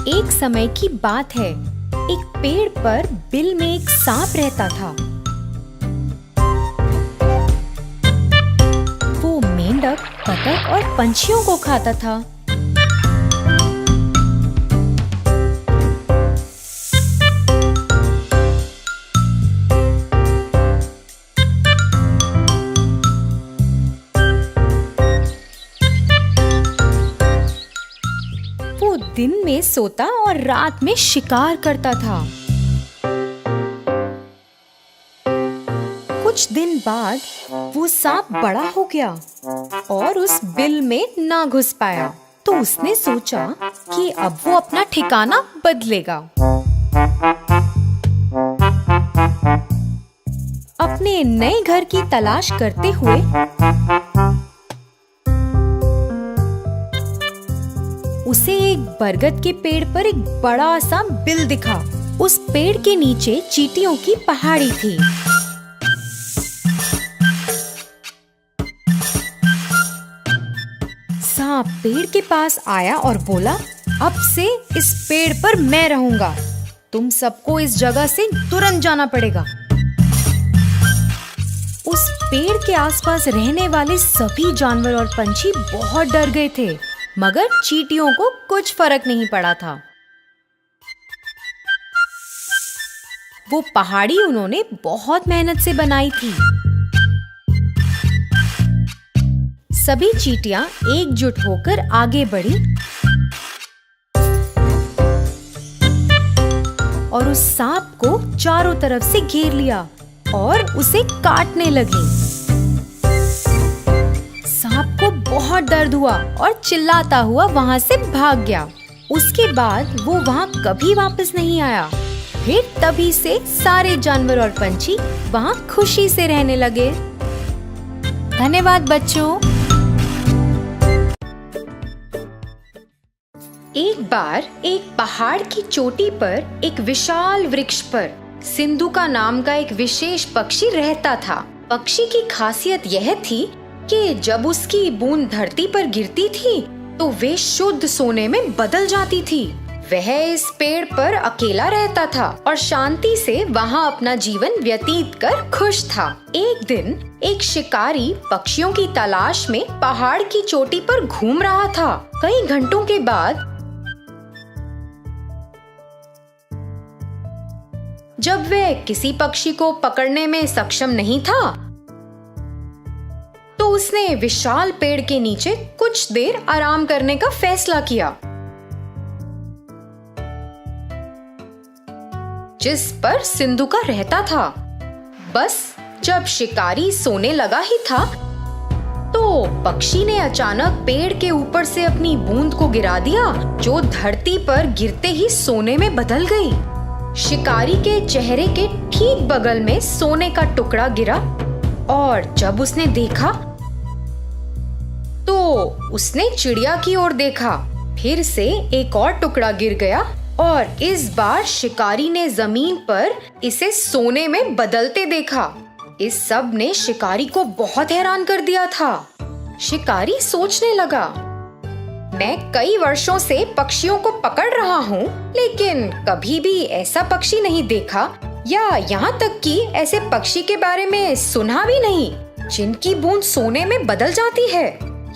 एक समय की बात है, एक पेड़ पर बिल में एक सांप रहता था। वो मेंढक, बतख और पंछियों को खाता था। वो दिन में सोता और रात में शिकार करता था। कुछ दिन बाद वो सांप बड़ा हो गया और उस बिल में ना घुस पाया, तो उसने सोचा कि अब वो अपना ठिकाना बदलेगा। अपने नए घर की तलाश करते हुए उसे एक बरगद के पेड़ पर एक बड़ा सा बिल दिखा। उस पेड़ के नीचे चींटियों की पहाड़ी थी। सांप पेड़ के पास आया और बोला, अब से इस पेड़ पर मैं रहूंगा। तुम सबको इस जगह से तुरंत जाना पड़ेगा। उस पेड़ के आसपास रहने वाले सभी जानवर और पंछी बहुत डर गए थे, मगर चींटियों को कुछ फर्क नहीं पड़ा था। वो पहाड़ी उन्होंने बहुत मेहनत से बनाई थी। सभी चींटियां एकजुट होकर आगे बढ़ी और उस सांप को चारों तरफ से घेर लिया और उसे काटने लगी। सांप को बहुत दर्द हुआ और चिल्लाता हुआ वहां से भाग गया। उसके बाद वो वहां कभी वापस नहीं आया। फिर तभी से सारे जानवर और पंछी वहां खुशी से रहने लगे। धन्यवाद बच्चों। एक बार एक पहाड़ की चोटी पर एक विशाल वृक्ष पर सिंधु का नाम का एक विशेष पक्षी रहता था। पक्षी की खासियत यह थी कि जब उसकी बूंद धरती पर गिरती थी तो वे शुद्ध सोने में बदल जाती थी। वह इस पेड़ पर अकेला रहता था और शांति से वहां अपना जीवन व्यतीत कर खुश था। एक दिन एक शिकारी पक्षियों की तलाश में पहाड़ की चोटी पर घूम रहा था। कई घंटों के बाद जब वह किसी पक्षी को पकड़ने में सक्षम नहीं था, तो उसने विशाल पेड़ के नीचे कुछ देर आराम करने का फैसला किया, जिस पर सिंधु का रहता था। बस जब शिकारी सोने लगा ही था, तो पक्षी ने अचानक पेड़ के ऊपर से अपनी बूंद को गिरा दिया, जो धरती पर गिरते ही सोने में बदल गई। शिकारी के चेहरे के ठीक बगल में सोने का टुकड़ा गिरा और जब उसने देखा तो उसने चिड़िया की ओर देखा। फिर से एक और टुकड़ा गिर गया और इस बार शिकारी ने जमीन पर इसे सोने में बदलते देखा। इस सब ने शिकारी को बहुत हैरान कर दिया था। शिकारी सोचने लगा, मैं कई वर्षों से पक्षियों को पकड़ रहा हूँ, लेकिन कभी भी ऐसा पक्षी नहीं देखा, या यहाँ तक कि ऐसे पक्षी के बारे में सुना भी नहीं जिनकी बूंद सोने में बदल जाती है।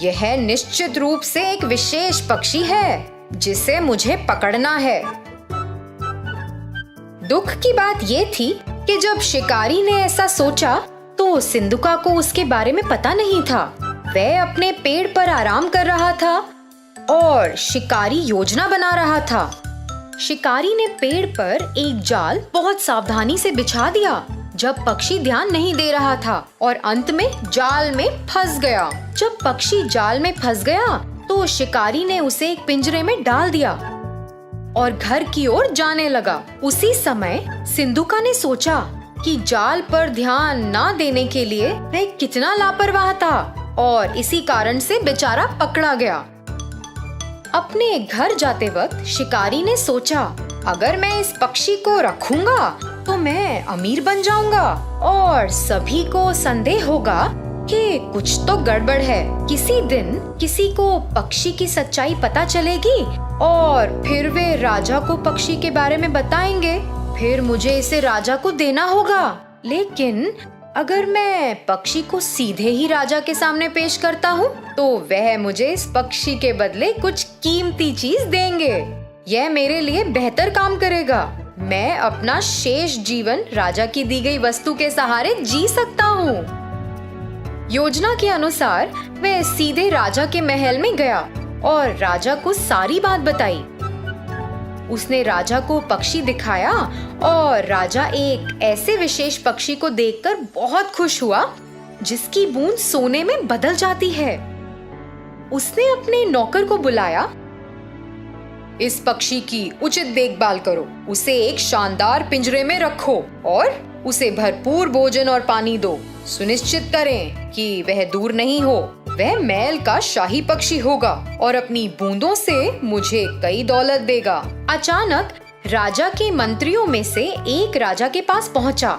यह निश्चित रूप से एक विशेष पक्षी है जिसे मुझे पकड़ना है। दुख की बात ये थी कि जब शिकारी ने ऐसा सोचा तो सिंधुका को उसके बारे में पता नहीं था। वह अपने पेड़ पर आराम कर रहा था और शिकारी योजना बना रहा था। शिकारी ने पेड़ पर एक जाल बहुत सावधानी से बिछा दिया जब पक्षी ध्यान नहीं दे रहा था और अंत में जाल में फंस गया। जब पक्षी जाल में फंस गया तो शिकारी ने उसे एक पिंजरे में डाल दिया और घर की ओर जाने लगा। उसी समय सिंधुका ने सोचा कि जाल पर ध्यान न देने के लिए वह कितना लापरवाह था और इसी कारण से बेचारा पकड़ा गया। अपने घर जाते वक्त शिकारी ने सोचा, अगर मैं इस पक्षी को रखूंगा तो मैं अमीर बन जाऊंगा और सभी को संदेह होगा कि कुछ तो गड़बड़ है। किसी दिन किसी को पक्षी की सच्चाई पता चलेगी और फिर वे राजा को पक्षी के बारे में बताएंगे। फिर मुझे इसे राजा को देना होगा। लेकिन अगर मैं पक्षी को सीधे ही राजा के सामने पेश करता हूँ तो वह मुझे इस पक्षी के बदले कुछ कीमती चीज देंगे। यह मेरे लिए बेहतर काम करेगा। मैं अपना शेष जीवन राजा की दी गई वस्तु के सहारे जी सकता हूँ। योजना के अनुसार वह सीधे राजा के महल में गया और राजा को सारी बात बताई। उसने राजा को पक्षी दिखाया और राजा एक ऐसे विशेष पक्षी को देखकर बहुत खुश हुआ जिसकी बूंद सोने में बदल जाती है। उसने अपने नौकर को बुलाया। इस पक्षी की उचित देखभाल करो, उसे एक शानदार पिंजरे में रखो और उसे भरपूर भोजन और पानी दो। सुनिश्चित करें कि वह दूर नहीं हो। वह महल का शाही पक्षी होगा और अपनी बूंदों से मुझे कई दौलत देगा। अचानक राजा के मंत्रियों में से एक राजा के पास पहुंचा।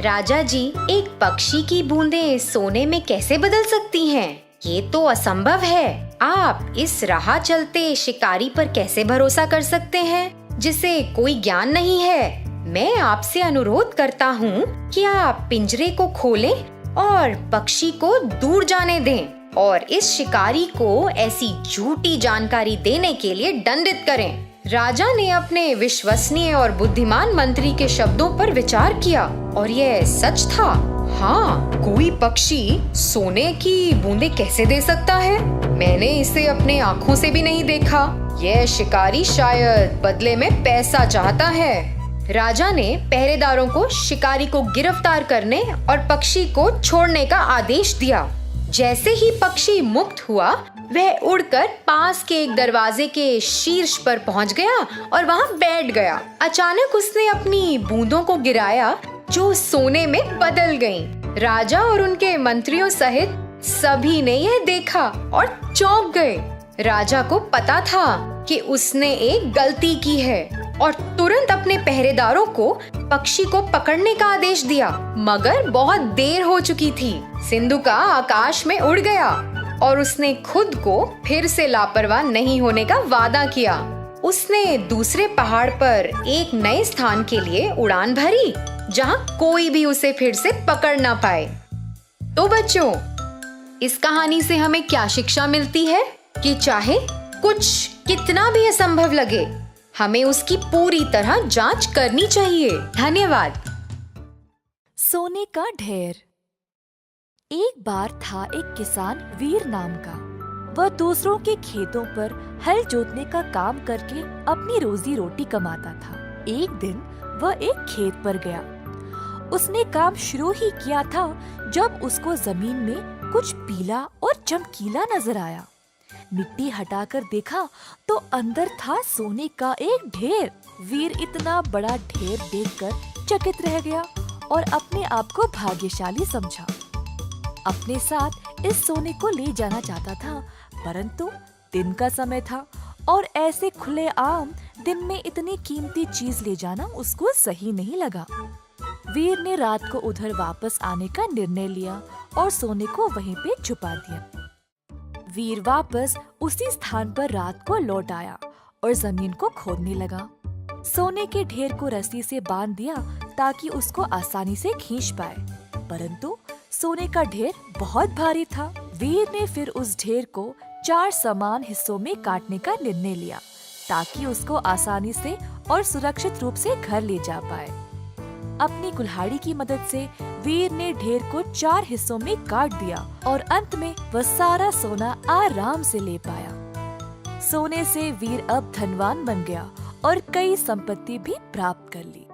राजा जी, एक पक्षी की बूंदें सोने में कैसे बदल सकती हैं? ये तो असंभव है। आप इस राह चलते शिकारी पर कैसे भरोसा कर सकते हैं जिसे कोई ज्ञान नहीं है? मैं आपसे अनुरोध करता हूँ कि आप पिंजरे को खोलें और पक्षी को दूर जाने दें और इस शिकारी को ऐसी झूठी जानकारी देने के लिए दंडित करें। राजा ने अपने विश्वसनीय और बुद्धिमान मंत्री के शब्दों पर विचार किया और यह सच था। हाँ, कोई पक्षी सोने की बूंदें कैसे दे सकता है? मैंने इसे अपने आँखों से भी नहीं देखा। यह शिकारी शायद बदले में पैसा चाहता है। राजा ने पहरेदारों को शिकारी को गिरफ्तार करने और पक्षी को छोड़ने का आदेश दिया। जैसे ही पक्षी मुक्त हुआ, वह उड़कर पास के एक दरवाजे के शीर्ष पर पहुंच गया और वहां बैठ गया। अचानक उसने अपनी बूंदों को गिराया जो सोने में बदल गईं। राजा और उनके मंत्रियों सहित सभी ने यह देखा और चौंक गए। राजा को पता था कि उसने एक गलती की है और तुरंत अपने पहरेदारों को पक्षी को पकड़ने का आदेश दिया। मगर बहुत देर हो चुकी थी। सिंधुका आकाश में उड़ गया और उसने खुद को फिर से लापरवाह नहीं होने का वादा किया। उसने दूसरे पहाड़ पर एक नए स्थान के लिए उड़ान भरी जहां कोई भी उसे फिर से पकड़ ना पाए। तो बच्चों, इस कहानी से हमें क्या शिक्षा मिलती है कि चाहे कुछ कितना भी असंभव लगे, हमें उसकी पूरी तरह जांच करनी चाहिए। धन्यवाद। सोने का ढेर। एक बार था एक किसान वीर नाम का। वह दूसरों के खेतों पर हल जोतने का काम करके अपनी रोजी रोटी कमाता था। एक दिन वह एक खेत पर गया। उसने काम शुरू ही किया था जब उसको जमीन में कुछ पीला और चमकीला नजर आया। मिट्टी हटाकर देखा तो अंदर था सोने का एक ढेर। वीर इतना बड़ा ढेर देखकर चकित रह गया और अपने आप को भाग्यशाली समझा। अपने साथ इस सोने को ले जाना चाहता था, परंतु दिन का समय था और ऐसे खुले आम दिन में इतनी कीमती चीज ले जाना उसको सही नहीं लगा। वीर ने रात को उधर वापस आने का निर्णय लिया और सोने को वहीं पे छुपा दिया। वीर वापस उसी स्थान पर रात को लौट आया और जमीन को खोदने लगा। सोने के ढेर को रस्सी से बांध दिया ताकि उसको आसानी से खींच पाए, परंतु सोने का ढेर बहुत भारी था। वीर ने फिर उस ढेर को 4 समान हिस्सों में काटने का निर्णय लिया ताकि उसको आसानी से और सुरक्षित रूप से घर ले जा पाए। अपनी कुल्हाड़ी की मदद से वीर ने ढेर को 4 हिस्सों में काट दिया और अंत में वह सारा सोना आराम से ले पाया। सोने से वीर अब धनवान बन गया और कई संपत्ति भी प्राप्त कर ली।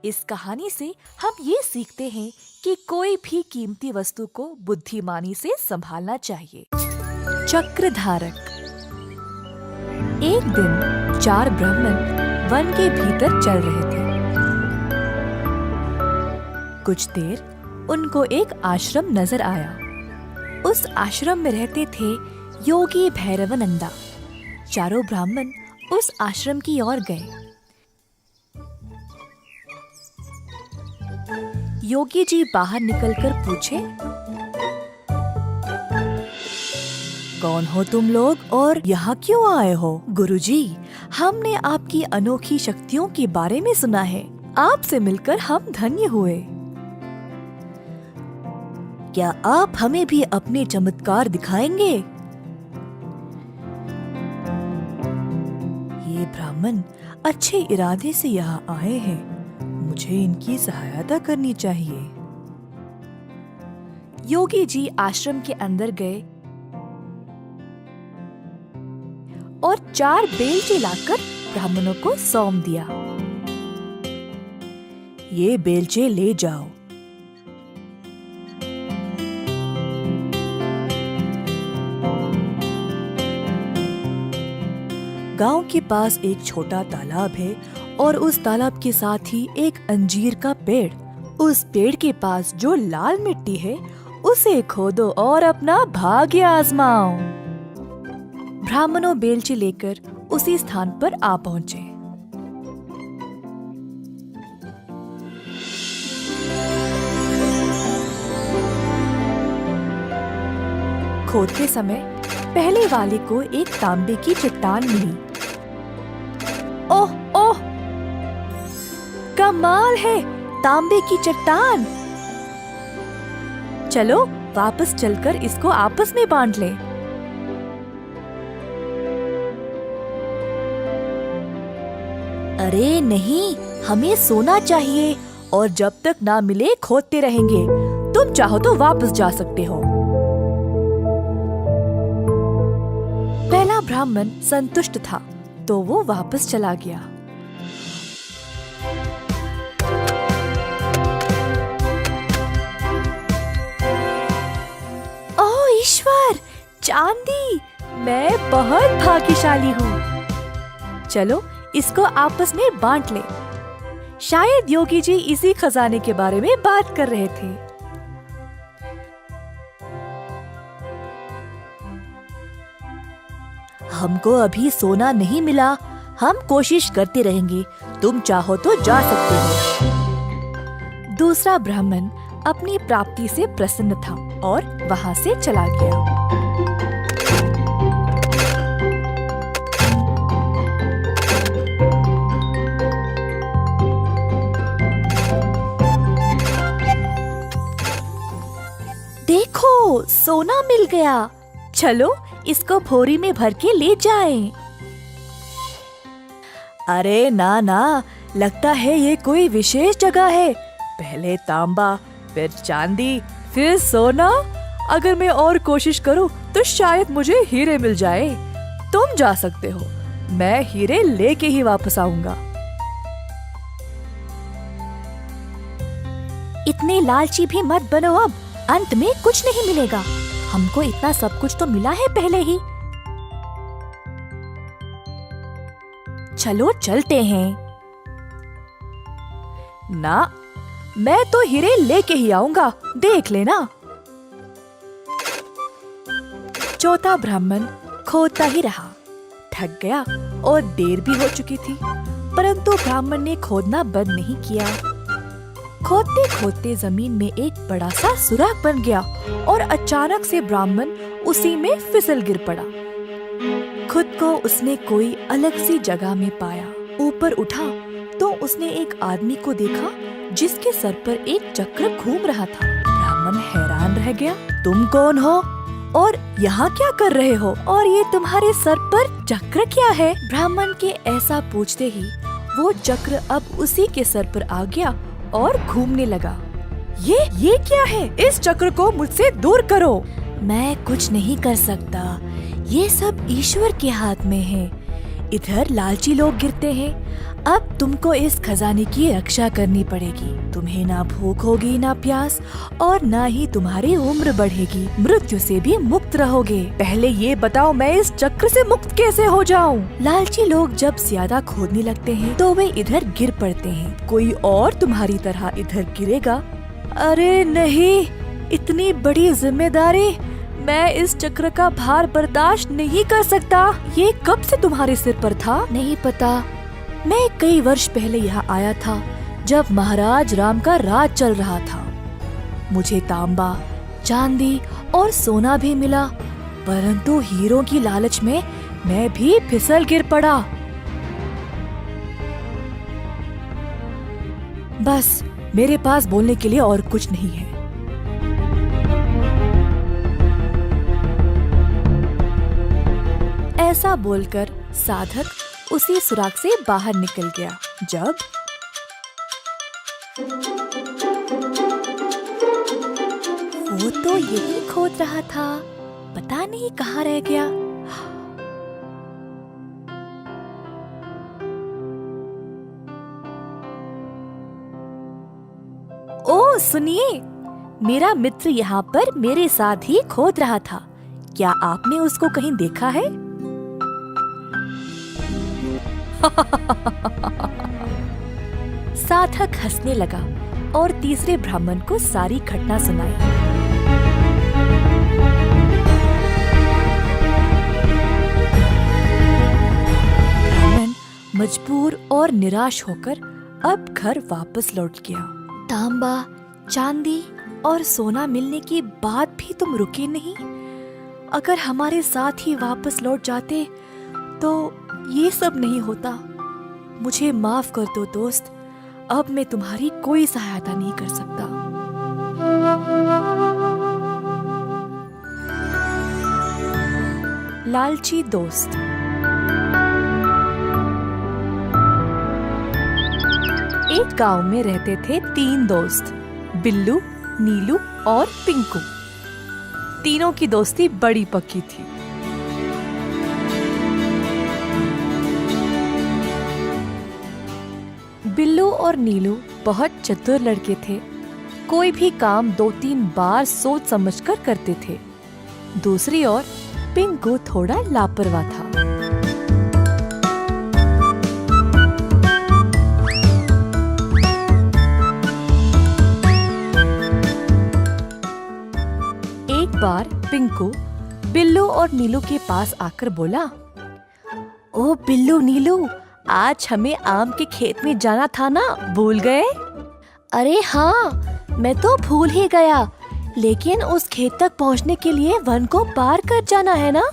इस कहानी से हम ये सीखते हैं कि कोई भी कीमती वस्तु को बुद्धिमानी से संभालना चाहिए। चक्रधारक। एक दिन 4 ब्राह्मण वन के भीतर चल रहे थे। कुछ देर उनको एक आश्रम नजर आया। उस आश्रम में रहते थे योगी भैरवानंदा। चारों ब्राह्मण उस आश्रम की ओर गए। योगी जी बाहर निकलकर पूछे, कौन हो तुम लोग और यहाँ क्यों आए हो? गुरुजी, हमने आपकी अनोखी शक्तियों के बारे में सुना है। आपसे मिलकर हम धन्य हुए। क्या आप हमें भी अपने चमत्कार दिखाएंगे? ये ब्राह्मण अच्छे इरादे से यहाँ आए हैं, मुझे इनकी सहायता करनी चाहिए। योगी जी आश्रम के अंदर गए और 4 बेलचे लाकर ब्राह्मणों को सौंप दिया। ये बेलचे ले जाओ। गांव के पास एक छोटा तालाब है और उस तालाब के साथ ही एक अंजीर का पेड़। उस पेड़ के पास जो लाल मिट्टी है उसे खोदो और अपना भाग्य आजमाओ। ब्राह्मणों बेलचे लेकर उसी स्थान पर आ पहुँचे। खोदते समय पहले वाले को एक तांबे की चट्टान मिली। ओह ओह, कमाल है, तांबे की चट्टान। चलो वापस चलकर इसको आपस में बांट लें। अरे नहीं, हमें सोना चाहिए और जब तक ना मिले खोदते रहेंगे। तुम चाहो तो वापस जा सकते हो। पहला ब्राह्मण संतुष्ट था तो वो वापस चला गया। ओह ईश्वर, चांदी! मैं बहुत भाग्यशाली हूँ। चलो इसको आपस में बांट ले। शायद योगी जी इसी खजाने के बारे में बात कर रहे थे। हमको अभी सोना नहीं मिला, हम कोशिश करते रहेंगे। तुम चाहो तो जा सकते हो। दूसरा ब्राह्मण अपनी प्राप्ति से प्रसन्न था और वहां से चला गया। देखो, सोना मिल गया। चलो इसको भोरी में भर के ले जाएं। अरे ना ना, लगता है ये कोई विशेष जगह है। पहले तांबा, फिर चांदी, फिर सोना। अगर मैं और कोशिश करूं तो शायद मुझे हीरे मिल जाए। तुम जा सकते हो, मैं हीरे लेके ही वापस आऊंगा। इतने लालची भी मत बनो, अब अंत में कुछ नहीं मिलेगा। हमको इतना सब कुछ तो मिला है पहले ही। चलो चलते हैं। ना, मैं तो हीरे लेके ही आऊंगा, देख लेना। चौथा ब्राह्मण खोदता ही रहा, थक गया और देर भी हो चुकी थी, परंतु ब्राह्मण ने खोदना बंद नहीं किया। खोदते खोदते जमीन में एक बड़ा सा सुराख बन गया और अचानक से ब्राह्मण उसी में फिसल गिर पड़ा। खुद को उसने कोई अलग सी जगह में पाया। ऊपर उठा तो उसने एक आदमी को देखा जिसके सर पर एक चक्र घूम रहा था। ब्राह्मण हैरान रह गया। तुम कौन हो और यहाँ क्या कर रहे हो? और ये तुम्हारे सर पर चक्र क्या है? ब्राह्मण के ऐसा पूछते ही वो चक्र अब उसी के सर पर आ गया और घूमने लगा। ये क्या है? इस चक्र को मुझसे दूर करो। मैं कुछ नहीं कर सकता, ये सब ईश्वर के हाथ में है। इधर लालची लोग गिरते हैं। अब तुमको इस खजाने की रक्षा करनी पड़ेगी। तुम्हें ना भूख होगी, ना प्यास, और ना ही तुम्हारी उम्र बढ़ेगी। मृत्यु से भी मुक्त रहोगे। पहले ये बताओ, मैं इस चक्र से मुक्त कैसे हो जाऊं? लालची लोग जब ज्यादा खोदने लगते हैं तो वे इधर गिर पड़ते हैं। कोई और तुम्हारी तरह इधर गिरेगा? अरे नहीं, इतनी बड़ी जिम्मेदारी, मैं इस चक्र का भार बर्दाश्त नहीं कर सकता। ये कब से तुम्हारे सिर पर था? नहीं पता। मैं कई वर्ष पहले यहाँ आया था जब महाराज राम का राज चल रहा था। मुझे तांबा, चांदी और सोना भी मिला परंतु हीरों की लालच में मैं भी फिसल गिर पड़ा। बस मेरे पास बोलने के लिए और कुछ नहीं है। ऐसा बोलकर साधक उसी सुराग से बाहर निकल गया। जब वो तो यही खोद रहा था, पता नहीं कहाँ रह गया। ओ सुनिए, मेरा मित्र यहाँ पर मेरे साथ ही खोद रहा था। क्या आपने उसको कहीं देखा है? साधक हंसने लगा और तीसरे ब्राह्मण को सारी घटना सुनाई। ब्राह्मण मजबूर और निराश होकर अब घर वापस लौट गया। तांबा, चांदी और सोना मिलने के बाद भी तुम रुके नहीं। अगर हमारे साथ ही वापस लौट जाते तो ये सब नहीं होता। मुझे माफ कर दो दोस्त, अब मैं तुम्हारी कोई सहायता नहीं कर सकता। लालची दोस्त। एक गांव में रहते थे 3 दोस्त, बिल्लू, नीलू और पिंकू। तीनों की दोस्ती बड़ी पक्की थी। बिल्लू और नीलू बहुत चतुर लड़के थे। कोई भी काम 2-3 बार सोच समझकर करते थे। दूसरी ओर पिंकू थोड़ा लापरवाह था। एक बार पिंकू बिल्लू और नीलू के पास आकर बोला, ओ बिल्लू नीलू, आज हमें आम के खेत में जाना था ना, भूल गए? अरे हाँ, मैं तो भूल ही गया, लेकिन उस खेत तक पहुँचने के लिए वन को पार कर जाना है ना?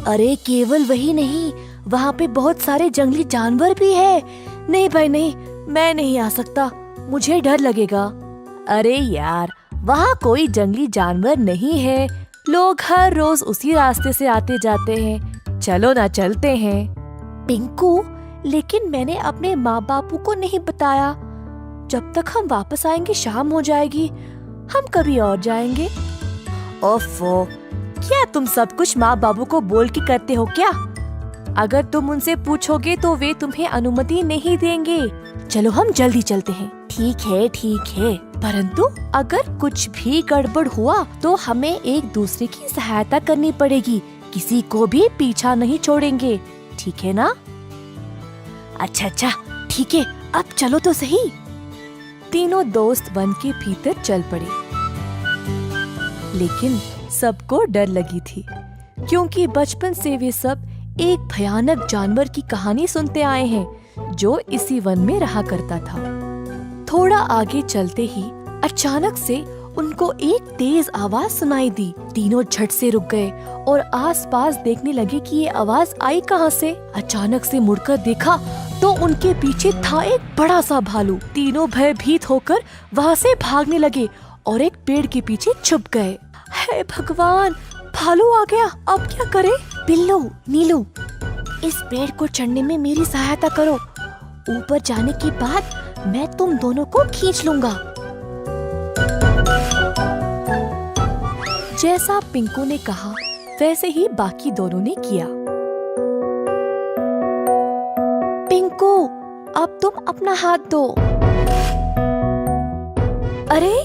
अरे केवल वही नहीं, वहाँ पे बहुत सारे जंगली जानवर भी है। नहीं भाई नहीं, मैं नहीं आ सकता, मुझे डर लगेगा। अरे यार, वहाँ कोई जंगली जानवर नहीं है, लोग हर रोज उसी रास्ते से आते जाते हैं। चलो ना, चलते हैं। पिंकू, लेकिन मैंने अपने माँ बापू को नहीं बताया। जब तक हम वापस आएंगे शाम हो जाएगी, हम कभी और जाएंगे। ओफो, क्या तुम सब कुछ माँ बाबू को बोल के करते हो क्या? अगर तुम उनसे पूछोगे तो वे तुम्हें अनुमति नहीं देंगे। चलो हम जल्दी चलते हैं। ठीक है, परंतु अगर कुछ भी गड़बड़ हुआ तो हमें एक दूसरे की सहायता करनी पड़ेगी, किसी को भी पीछा नहीं छोड़ेंगे, ठीक है ना? अच्छा, ठीक है, अब चलो तो सही। तीनों दोस्त वन के भीतर चल पड़े, लेकिन सबको डर लगी थी, क्योंकि बचपन से वे सब एक भयानक जानवर की कहानी सुनते आए हैं जो इसी वन में रहा करता था। थोड़ा आगे चलते ही अचानक से उनको एक तेज आवाज सुनाई दी। तीनों झट से रुक गए और आसपास देखने लगे कि ये आवाज आई कहाँ से। अचानक से मुड़कर देखा तो उनके पीछे था एक बड़ा सा भालू। तीनों भयभीत होकर वहाँ से भागने लगे और एक पेड़ के पीछे छुप गए। हे भगवान, भालू आ गया, अब क्या करें? बिल्लू, नीलू, इस पेड़ को चढ़ने में मेरी सहायता करो। ऊपर जाने के बाद मैं तुम दोनों को खींच लूंगा। जैसा पिंकू ने कहा वैसे ही बाकी दोनों ने किया। पिंकू, अब तुम अपना हाथ दो। अरे,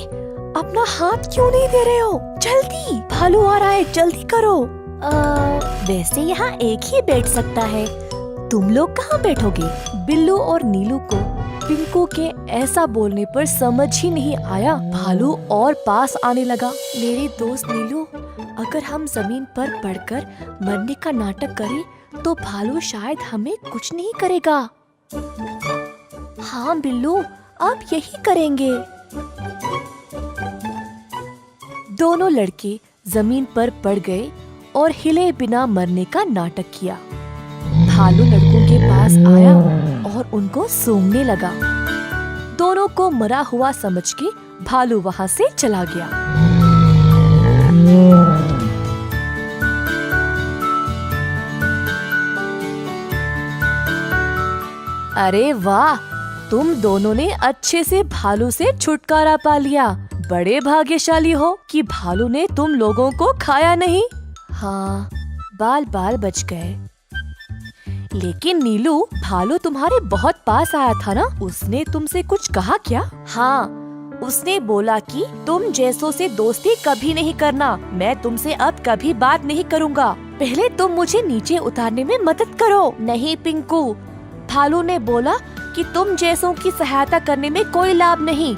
अपना हाथ क्यों नहीं दे रहे हो? जल्दी, भालू आ रहा है, जल्दी करो। वैसे यहाँ एक ही बैठ सकता है, तुम लोग कहाँ बैठोगे? बिल्लू और नीलू को पिंकू के ऐसा बोलने पर समझ ही नहीं आया। भालू और पास आने लगा। मेरे दोस्त नीलू, अगर हम जमीन पर पड़कर मरने का नाटक करें तो भालू शायद हमें कुछ नहीं करेगा। हाँ बिल्लू, अब यही करेंगे। दोनों लड़के जमीन पर पड़ गए और हिले बिना मरने का नाटक किया। भालू लड़कों के पास आया और उनको सूंघने लगा। दोनों को मरा हुआ समझ के भालू वहाँ से चला गया। अरे वाह, तुम दोनों ने अच्छे से भालू से छुटकारा पा लिया। बड़े भाग्यशाली हो कि भालू ने तुम लोगों को खाया नहीं। हाँ, बाल बाल बच गए। लेकिन नीलू, भालू तुम्हारे बहुत पास आया था ना? उसने तुमसे कुछ कहा क्या? हाँ, उसने बोला कि तुम जैसों से दोस्ती कभी नहीं करना। मैं तुमसे अब कभी बात नहीं करूँगा। पहले तुम मुझे नीचे उतारने में मदद करो। नहीं पिंकू, भालू ने बोला कि तुम जैसों की सहायता करने में कोई लाभ नहीं।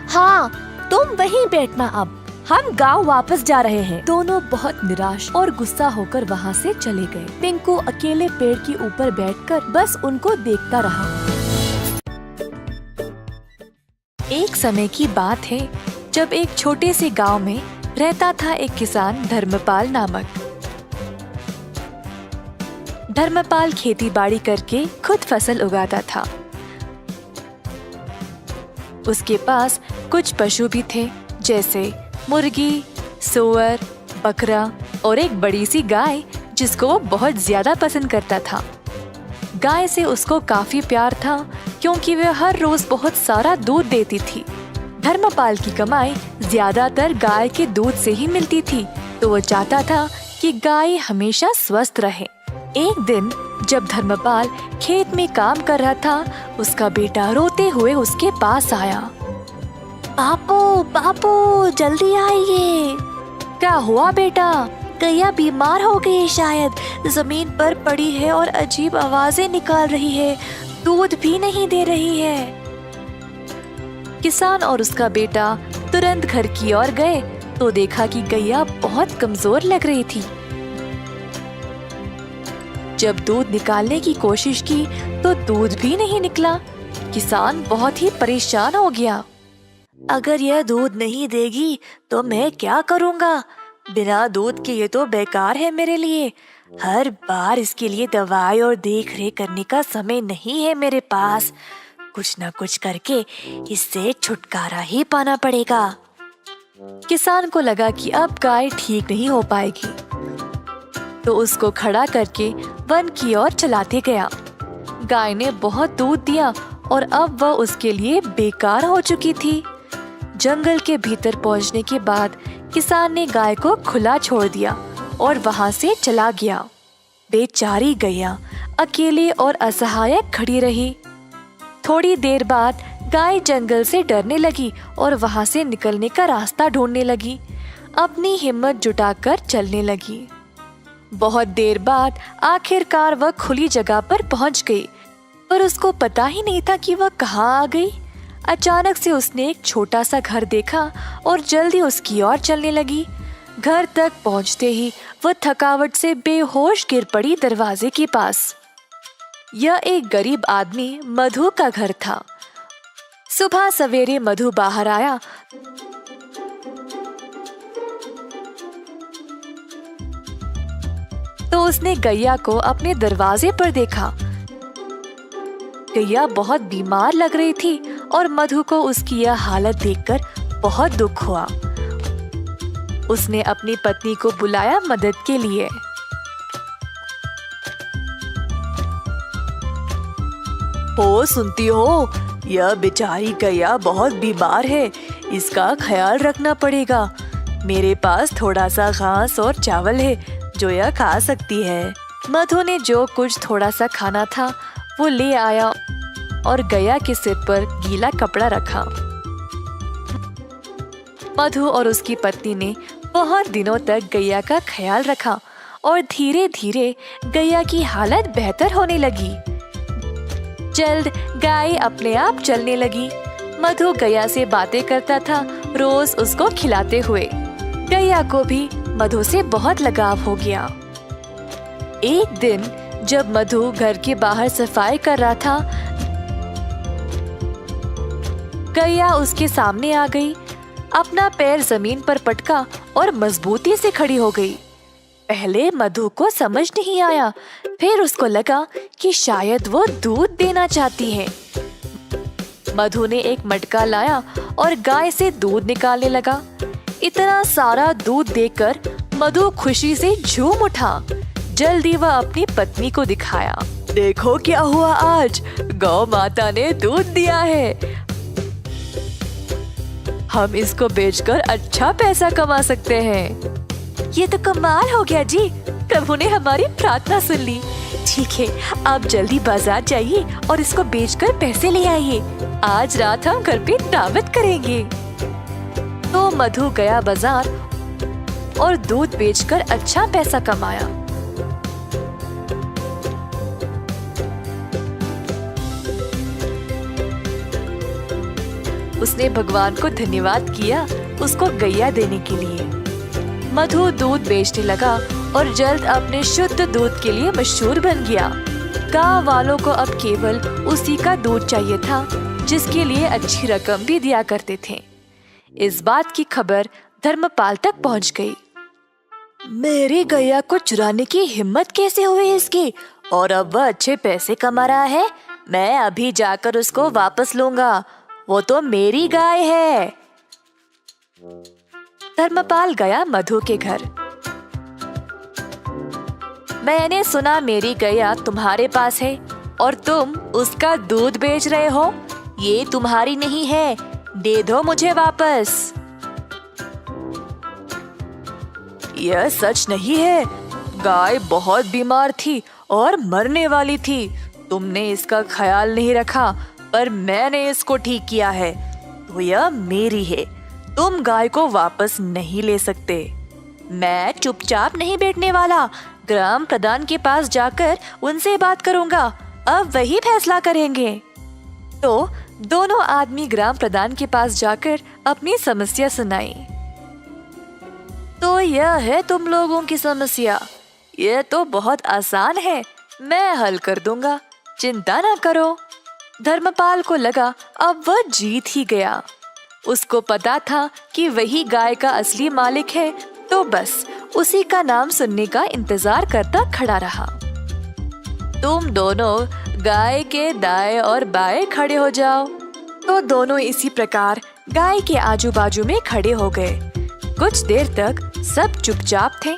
हाँ, तुम वहीं बैठना। अब हम गांव वापस जा रहे हैं। दोनों बहुत निराश और गुस्सा होकर वहाँ से चले गए। पिंकू अकेले पेड़ के ऊपर बैठकर बस उनको देखता रहा। एक समय की बात है जब एक छोटे से गांव में रहता था एक किसान धर्मपाल नामक। धर्मपाल खेती बाड़ी करके खुद फसल उगाता था। उसके पास कुछ पशु भी थे, जैसे मुर्गी, सूअर, बकरा और एक बड़ी सी गाय जिसको वो बहुत ज्यादा पसंद करता था। गाय से उसको काफी प्यार था क्योंकि वह हर रोज बहुत सारा दूध देती थी। धर्मपाल की कमाई ज्यादातर गाय के दूध से ही मिलती थी, तो वो चाहता था कि गाय हमेशा स्वस्थ रहे। एक दिन जब धर्मपाल खेत में काम कर रहा था, उसका बेटा रोते हुए उसके पास आया। बापू, बापू, जल्दी आइए। क्या हुआ बेटा? गैया बीमार हो गई शायद। जमीन पर पड़ी है और अजीब आवाजें निकाल रही है। दूध भी नहीं दे रही है। किसान और उसका बेटा तुरंत घर की ओर गए तो देखा कि गैया बहुत कमजोर लग रही थी। जब दूध निकालने की कोशिश की तो दूध भी नहीं निकला। किसान बहुत ही परेशान हो गया। अगर यह दूध नहीं देगी तो मैं क्या करूँगा? बिना दूध के ये तो बेकार है मेरे लिए। हर बार इसके लिए दवाई और देख रेख करने का समय नहीं है मेरे पास। कुछ ना कुछ करके इससे छुटकारा ही पाना पड़ेगा। किसान को लगा कि अब गाय ठीक नहीं हो पाएगी, तो उसको खड़ा करके वन की ओर चलाते गया। गाय ने बहुत दूध दिया और अब वह उसके लिए बेकार हो चुकी थी। जंगल के भीतर पहुंचने के बाद किसान ने गाय को खुला छोड़ दिया और वहां से चला गया। बेचारी गैया अकेले और असहाय खड़ी रही। थोड़ी देर बाद गाय जंगल से डरने लगी और वहां से निकलने का रास्ता ढूंढने लगी। अपनी हिम्मत जुटाकर चलने लगी। बहुत देर बाद आखिरकार वह खुली जगह पर पहुंच गई, पर उसको पता ही नहीं था कि वह कहाँ आ गई। अचानक से उसने एक छोटा सा घर देखा और जल्दी उसकी ओर चलने लगी। घर तक पहुंचते ही वह थकावट से बेहोश गिर पड़ी दरवाजे के पास। यह एक गरीब आदमी मधु का घर था। सुबह सवेरे मधु बाहर आया तो उसने गैया को अपने दरवाजे पर देखा। गैया बहुत बीमार लग रही थी और मधु को उसकी यह हालत देखकर बहुत दुख हुआ। उसने अपनी पत्नी को बुलाया मदद के लिए। ओ सुनती हो, यह बेचारी गैया बहुत बीमार है। इसका ख्याल रखना पड़ेगा। मेरे पास थोड़ा सा घास और चावल है जो यह खा सकती है। मधु ने जो कुछ थोड़ा सा खाना था वो ले आया और गैया के सिर पर गीला कपड़ा रखा। मधु और उसकी पत्नी ने बहुत दिनों तक गैया का ख्याल रखा और धीरे धीरे गैया की हालत बेहतर होने लगी। जल्द गाय अपने आप चलने लगी। मधु गैया से बातें करता था, रोज उसको खिलाते हुए। गैया को भी मधु से बहुत लगाव हो गया। एक दिन जब मधु घर के बाहर सफाई कर रहा था, गैया उसके सामने आ गई। अपना पैर जमीन पर पटका और मजबूती से खड़ी हो गई। पहले मधु को समझ नहीं आया, फिर उसको लगा कि शायद वो दूध देना चाहती है। मधु ने एक मटका लाया और गाय से दूध निकालने लगा। इतना सारा दूध देखकर मधु खुशी से झूम उठा। जल्दी वह अपनी पत्नी को दिखाया, देखो क्या हुआ आज, गौ माता ने दूध दिया है। हम इसको बेचकर अच्छा पैसा कमा सकते हैं। ये तो कमाल हो गया जी, प्रभु ने हमारी प्रार्थना सुन ली। ठीक है, आप जल्दी बाजार जाइए और इसको बेचकर पैसे ले आइए। आज रात हम घर पे दावत करेंगे। तो मधु गया बाजार और दूध बेचकर अच्छा पैसा कमाया। उसने भगवान को धन्यवाद किया उसको गैया देने के लिए। मधु दूध बेचने लगा और जल्द अपने शुद्ध दूध के लिए मशहूर बन गया। गांव वालों को अब केवल उसी का दूध चाहिए था, जिसके लिए अच्छी रकम भी दिया करते थे। इस बात की खबर धर्मपाल तक पहुंच गई। मेरी गैया को चुराने की हिम्मत कैसे हुई इसकी, और अब वह अच्छे पैसे कमा रहा है। मैं अभी जाकर उसको वापस लूंगा, वो तो मेरी गाय है। धर्मपाल गया मधु के घर। मैंने सुना मेरी गैया तुम्हारे पास है और तुम उसका दूध बेच रहे हो। ये तुम्हारी नहीं है, दे दो मुझे वापस। यह सच नहीं है, गाय बहुत बीमार थी और मरने वाली थी। तुमने इसका ख्याल नहीं रखा, पर मैंने इसको ठीक किया है, तो यह मेरी है। तुम गाय को वापस नहीं ले सकते। मैं चुपचाप नहीं बैठने वाला, ग्राम प्रधान के पास जाकर उनसे बात करूंगा। अब वही फैसला करेंगे। तो दोनों आदमी ग्राम प्रधान के पास जाकर अपनी समस्या सुनाई। तो यह है तुम लोगों की समस्या, यह तो बहुत आसान है, मैं हल कर दूंगा, चिंता ना करो। धर्मपाल को लगा अब वह जीत ही गया। उसको पता था कि वही गाय का असली मालिक है, तो बस उसी का नाम सुनने का इंतजार करता खड़ा रहा। तुम दोनों गाय के दाएं और बाएं खड़े हो जाओ। तो दोनों इसी प्रकार गाय के आजू बाजू में खड़े हो गए। कुछ देर तक सब चुपचाप थे।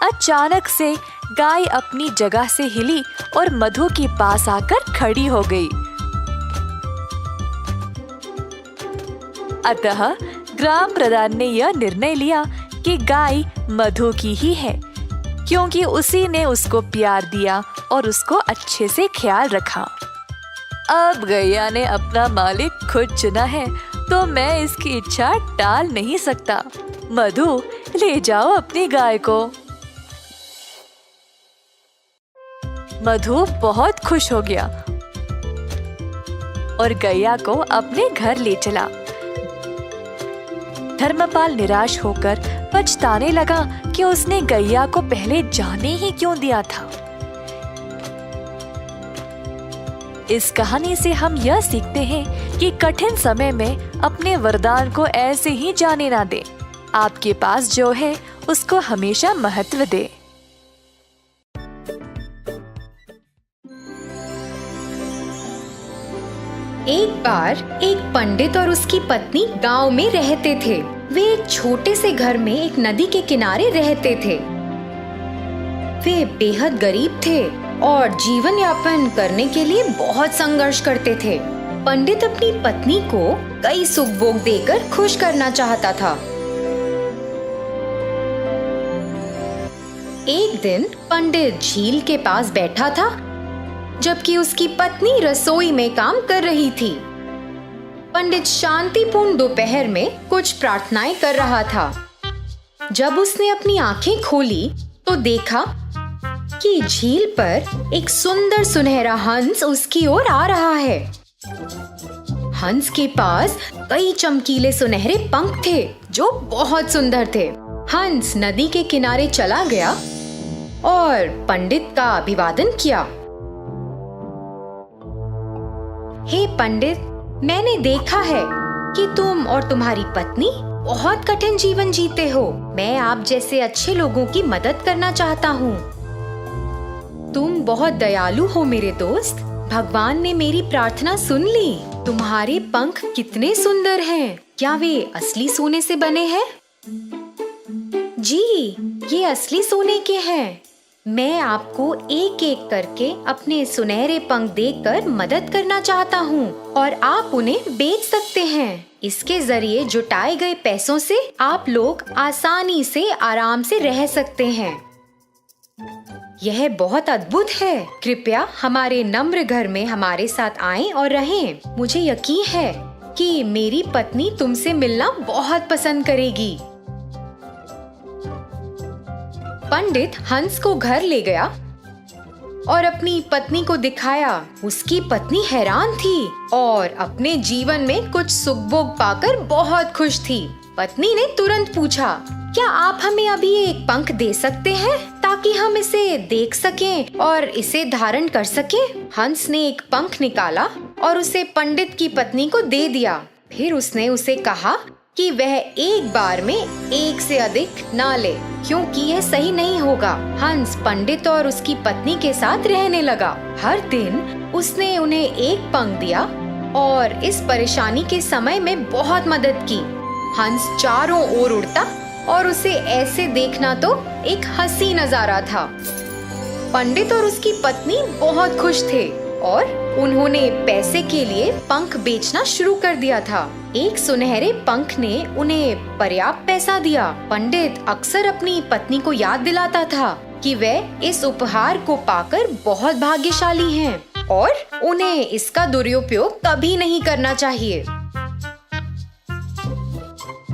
अचानक से गाय अपनी जगह से हिली और मधु के पास आकर खड़ी हो गई। अतः ग्राम प्रधान ने यह निर्णय लिया कि गाय मधु की ही है, क्योंकि उसी ने उसको प्यार दिया और उसको अच्छे से ख्याल रखा। अब गैया ने अपना मालिक खुद चुना है, तो मैं इसकी इच्छा टाल नहीं सकता। मधु, ले जाओ अपनी गाय को। मधु बहुत खुश हो गया और गैया को अपने घर ले चला। धर्मपाल निराश होकर पछताने लगा कि उसने गैया को पहले जाने ही क्यों दिया था। इस कहानी से हम यह सीखते हैं कि कठिन समय में अपने वरदान को ऐसे ही जाने ना दें। आपके पास जो है उसको हमेशा महत्व दें। एक बार एक पंडित और उसकी पत्नी गांव में रहते थे। वे एक छोटे से घर में एक नदी के किनारे रहते थे। वे बेहद गरीब थे और जीवन यापन करने के लिए बहुत संघर्ष करते थे। पंडित अपनी पत्नी को कई सुख भोग देकर खुश करना चाहता था। एक दिन पंडित झील के पास बैठा था, जबकि उसकी पत्नी रसोई में काम कर रही थी। पंडित शांतिपूर्ण दोपहर में कुछ प्रार्थनाएं कर रहा था। जब उसने अपनी आंखें खोली तो देखा कि झील पर एक सुंदर सुनहरा हंस उसकी ओर आ रहा है। हंस के पास कई चमकीले सुनहरे पंख थे जो बहुत सुंदर थे। हंस नदी के किनारे चला गया और पंडित का अभिवादन किया। हे पंडित, मैंने देखा है कि तुम और तुम्हारी पत्नी बहुत कठिन जीवन जीते हो। मैं आप जैसे अच्छे लोगों की मदद करना चाहता हूँ। तुम बहुत दयालु हो मेरे दोस्त। भगवान ने मेरी प्रार्थना सुन ली। तुम्हारे पंख कितने सुंदर हैं। क्या वे असली सोने से बने हैं? जी, ये असली सोने के हैं। मैं आपको एक एक करके अपने सुनहरे पंख देकर मदद करना चाहता हूँ और आप उन्हें बेच सकते हैं। इसके जरिए जुटाए गए पैसों से आप लोग आसानी से आराम से रह सकते हैं। यह बहुत अद्भुत है। कृपया हमारे नम्र घर में हमारे साथ आएं और रहें। मुझे यकीन है कि मेरी पत्नी तुमसे मिलना बहुत पसंद करेगी। पंडित हंस को घर ले गया और अपनी पत्नी को दिखाया। उसकी पत्नी हैरान थी और अपने जीवन में कुछ सुख भोग पाकर बहुत खुश थी। पत्नी ने तुरंत पूछा, क्या आप हमें अभी एक पंख दे सकते हैं ताकि हम इसे देख सकें और इसे धारण कर सकें? हंस ने एक पंख निकाला और उसे पंडित की पत्नी को दे दिया। फिर उसने उसे कहा कि वह एक बार में एक से अधिक ना ले, क्योंकि यह सही नहीं होगा। हंस पंडित और उसकी पत्नी के साथ रहने लगा। हर दिन उसने उन्हें एक पंख दिया और इस परेशानी के समय में बहुत मदद की। हंस चारों ओर उड़ता और उसे ऐसे देखना तो एक हंसी नजारा था। पंडित और उसकी पत्नी बहुत खुश थे और उन्होंने पैसे के लिए पंख बेचना शुरू कर दिया था। एक सुनहरे पंख ने उन्हें पर्याप्त पैसा दिया। पंडित अक्सर अपनी पत्नी को याद दिलाता था कि वे इस उपहार को पाकर बहुत भाग्यशाली हैं और उन्हें इसका दुरुपयोग कभी नहीं करना चाहिए।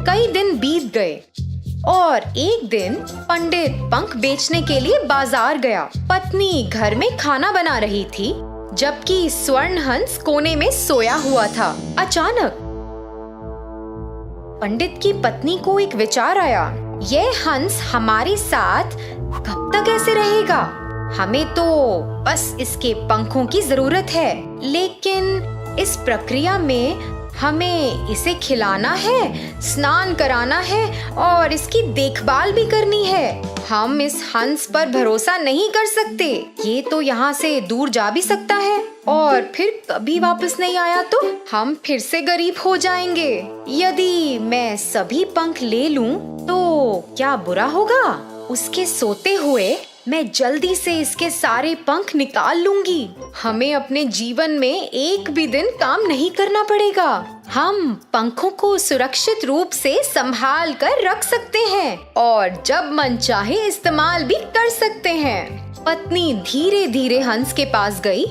कई दिन बीत गए और एक दिन पंडित पंख बेचने के लिए बाजार गया। पत्नी घर में खाना बना रही थी जबकि स्वर्ण हंस कोने में सोया हुआ था। अचानक पंडित की पत्नी को एक विचार आया, यह हंस हमारे साथ कब तक ऐसे रहेगा? हमें तो बस इसके पंखों की जरूरत है, लेकिन इस प्रक्रिया में हमें इसे खिलाना है, स्नान कराना है और इसकी देखभाल भी करनी है। हम इस हंस पर भरोसा नहीं कर सकते। ये तो यहाँ से दूर जा भी सकता है और फिर कभी वापस नहीं आया तो हम फिर से गरीब हो जाएंगे। यदि मैं सभी पंख ले लूं तो क्या बुरा होगा? उसके सोते हुए मैं जल्दी से इसके सारे पंख निकाल लूंगी। हमें अपने जीवन में एक भी दिन काम नहीं करना पड़ेगा। हम पंखों को सुरक्षित रूप से संभाल कर रख सकते हैं और जब मन चाहे इस्तेमाल भी कर सकते हैं। पत्नी धीरे धीरे हंस के पास गई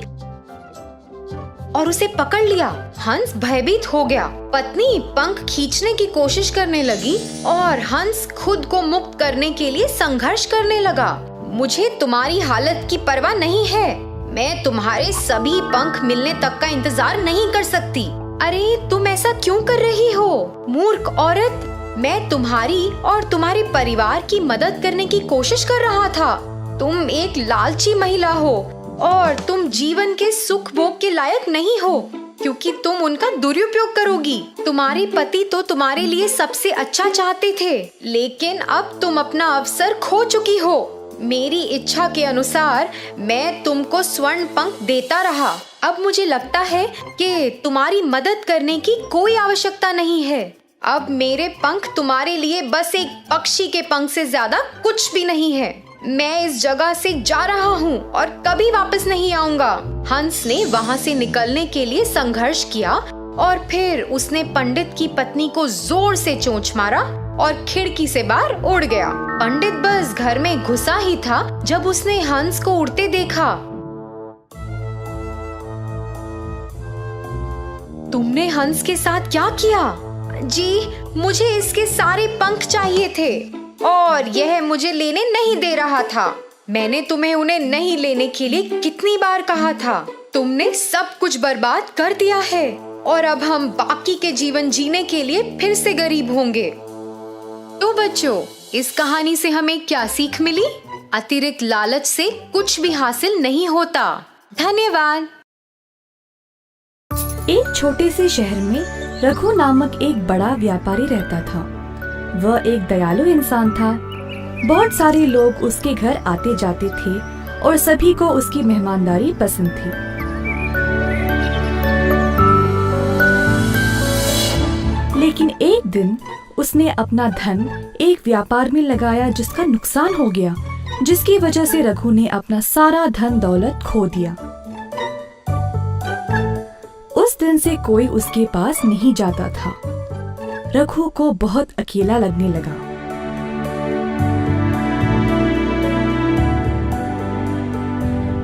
और उसे पकड़ लिया। हंस भयभीत हो गया। पत्नी पंख खींचने की कोशिश करने लगी और हंस खुद को मुक्त करने के लिए संघर्ष करने लगा। मुझे तुम्हारी हालत की परवाह नहीं है। मैं तुम्हारे सभी पंख मिलने तक का इंतजार नहीं कर सकती। अरे तुम ऐसा क्यों कर रही हो, मूर्ख औरत? मैं तुम्हारी और तुम्हारे परिवार की मदद करने की कोशिश कर रहा था। तुम एक लालची महिला हो और तुम जीवन के सुख भोग के लायक नहीं हो, क्योंकि तुम उनका दुरुपयोग करोगी। तुम्हारे पति तो तुम्हारे लिए सबसे अच्छा चाहते थे, लेकिन अब तुम अपना अवसर खो चुकी हो। मेरी इच्छा के अनुसार मैं तुमको स्वर्ण पंख देता रहा। अब मुझे लगता है कि तुम्हारी मदद करने की कोई आवश्यकता नहीं है। अब मेरे पंख तुम्हारे लिए बस एक पक्षी के पंख से ज्यादा कुछ भी नहीं है। मैं इस जगह से जा रहा हूँ और कभी वापस नहीं आऊंगा। हंस ने वहाँ से निकलने के लिए संघर्ष किया और फिर उसने पंडित की पत्नी को जोर से चोंच मारा और खिड़की से बाहर उड़ गया। पंडित बस घर में घुसा ही था जब उसने हंस को उड़ते देखा। तुमने हंस के साथ क्या किया? जी, मुझे इसके सारे पंख चाहिए थे और यह मुझे लेने नहीं दे रहा था। मैंने तुम्हें उन्हें नहीं लेने के लिए कितनी बार कहा था। तुमने सब कुछ बर्बाद कर दिया है और अब हम बाकी के जीवन जीने के लिए फिर से गरीब होंगे। तो बच्चों, इस कहानी से हमें क्या सीख मिली? अतिरिक्त लालच से कुछ भी हासिल नहीं होता। धन्यवाद। एक छोटे से शहर में रघु नामक एक बड़ा व्यापारी रहता था। वह एक दयालु इंसान था। बहुत सारे लोग उसके घर आते जाते थे और सभी को उसकी मेहमानदारी पसंद थी। लेकिन एक दिन उसने अपना धन एक व्यापार में लगाया जिसका नुकसान हो गया, जिसकी वजह से रघु ने अपना सारा धन दौलत खो दिया। उस दिन से कोई उसके पास नहीं जाता था। रघु को बहुत अकेला लगने लगा।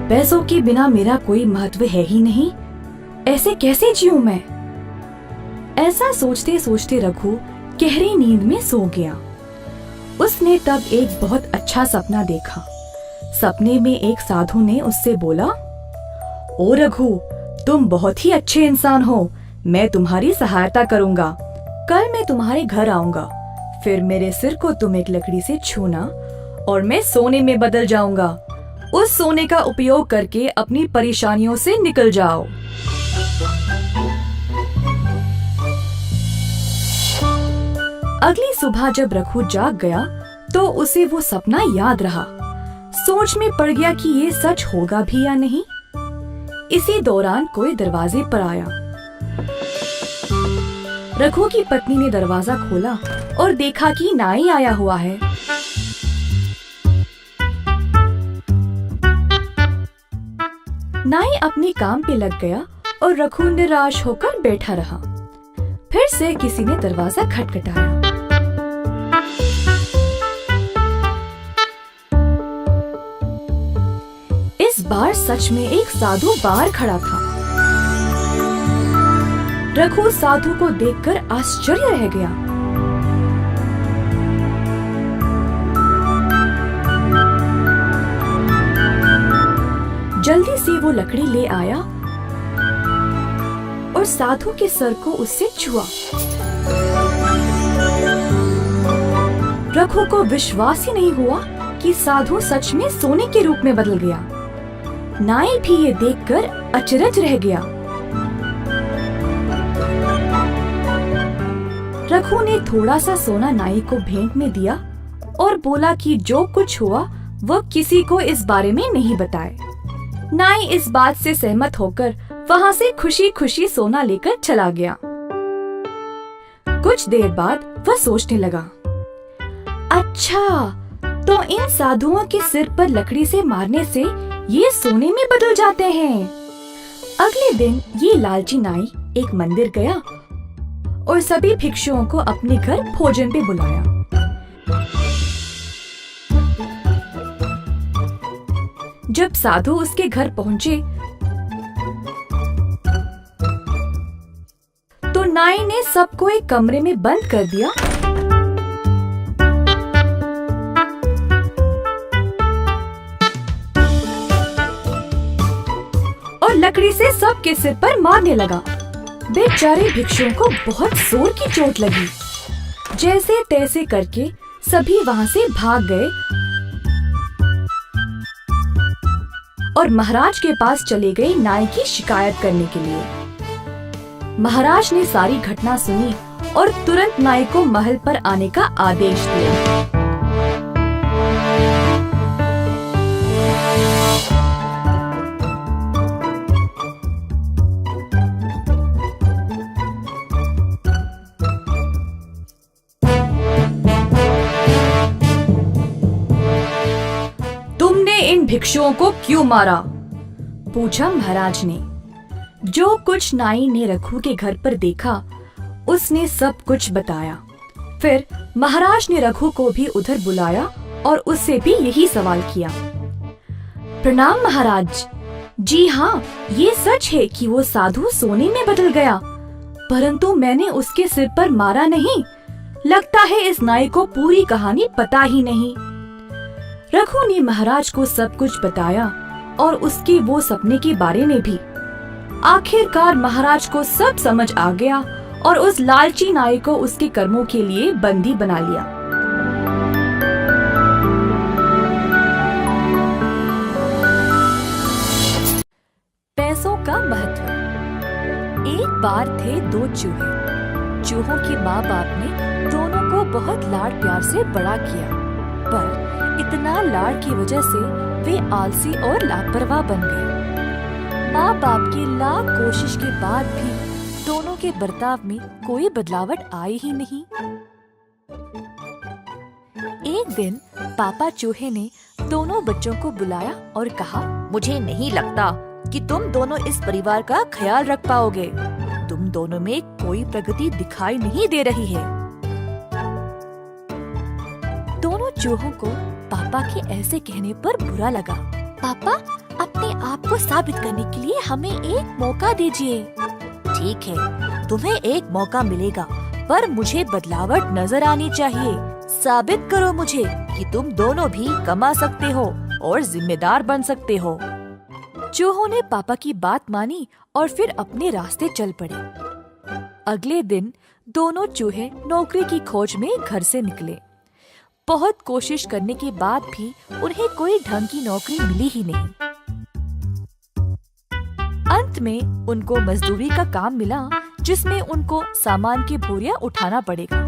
पैसों के बिना मेरा कोई महत्व है ही नहीं, ऐसे कैसे जीऊं मैं? ऐसा सोचते सोचते रघु गहरी नींद में सो गया। उसने तब एक बहुत अच्छा सपना देखा। सपने में एक साधु ने उससे बोला, ओ रघु, तुम बहुत ही अच्छे इंसान हो, मैं तुम्हारी सहायता करूंगा। कल मैं तुम्हारे घर आऊंगा, फिर मेरे सिर को तुम एक लकड़ी से छूना और मैं सोने में बदल जाऊंगा। उस सोने का उपयोग करके अपनी परेशानियों से निकल जाओ। अगली सुबह जब रघु जाग गया तो उसे वो सपना याद रहा। सोच में पड़ गया कि ये सच होगा भी या नहीं। इसी दौरान कोई दरवाजे पर आया। रघु की पत्नी ने दरवाजा खोला और देखा कि नाई आया हुआ है। नाई अपने काम पे लग गया और रघु निराश होकर बैठा रहा। फिर से किसी ने दरवाजा खटखटाया। इस बार सच में एक साधु बाहर खड़ा था। रघु साधु को देखकर आश्चर्य रह गया। जल्दी से वो लकड़ी ले आया और साधु के सर को उससे छुआ। रघु को विश्वास ही नहीं हुआ कि साधु सच में सोने के रूप में बदल गया। नाई भी ये देखकर अचरज रह गया। रघु ने थोड़ा सा सोना नाई को भेंट में दिया और बोला कि जो कुछ हुआ वह किसी को इस बारे में नहीं बताए। नाई इस बात से सहमत होकर वहाँ से खुशी खुशी सोना लेकर चला गया। कुछ देर बाद वह सोचने लगा, अच्छा, तो इन साधुओं के सिर पर लकड़ी से मारने से ये सोने में बदल जाते हैं। अगले दिन ये लालची नाई एक मंदिर गया और सभी भिक्षुओं को अपने घर भोजन पे बुलाया। जब साधु उसके घर पहुंचे तो नाई ने सबको एक कमरे में बंद कर दिया और लकड़ी से सबके सिर पर मारने लगा। बेचारे भिक्षुओं को बहुत जोर की चोट लगी। जैसे तैसे करके सभी वहाँ से भाग गए और महाराज के पास चले गए नाई की शिकायत करने के लिए। महाराज ने सारी घटना सुनी और तुरंत नाई को महल पर आने का आदेश दिया। तुमने इन भिक्षुओं को क्यों मारा? पूछा महाराज ने। जो कुछ नाई ने रघु के घर पर देखा उसने सब कुछ बताया। फिर महाराज ने रघु को भी उधर बुलाया और उससे भी यही सवाल किया। प्रणाम महाराज। जी हाँ, ये सच है कि वो साधु सोने में बदल गया, परंतु मैंने उसके सिर पर मारा नहीं। लगता है इस नाई को पूरी कहानी पता ही नहीं। रघु ने महाराज को सब कुछ बताया और उसके वो सपने के बारे में भी। आखिरकार महाराज को सब समझ आ गया और उस लालची नाई को उसके कर्मों के लिए बंदी बना लिया। पैसों का महत्व। एक बार थे दो चूहे। चूहों के माँ बाप ने दोनों को बहुत लाड़ प्यार से बड़ा किया, पर इतना लाड़ की वजह से वे आलसी और लापरवाह बन गए। माँ बाप की लाख कोशिश के बाद भी दोनों के बर्ताव में कोई बदलावट आई ही नहीं। एक दिन पापा चूहे ने दोनों बच्चों को बुलाया और कहा, मुझे नहीं लगता कि तुम दोनों इस परिवार का ख्याल रख पाओगे। तुम दोनों में कोई प्रगति दिखाई नहीं दे रही है। दोनों चूहों को पापा के ऐसे कहने पर बुरा लगा। पापा, अपने आप को साबित करने के लिए हमें एक मौका दीजिए। ठीक है, तुम्हें एक मौका मिलेगा, पर मुझे बदलावट नजर आनी चाहिए। साबित करो मुझे कि तुम दोनों भी कमा सकते हो और जिम्मेदार बन सकते हो। चूहों ने पापा की बात मानी और फिर अपने रास्ते चल पड़े। अगले दिन दोनों चूहे नौकरी की खोज में घर से निकले। बहुत कोशिश करने के बाद भी उन्हें कोई ढंग की नौकरी मिली ही नहीं। अंत में उनको मजदूरी का काम मिला, जिसमें उनको सामान की बोरियां उठाना पड़ेगा।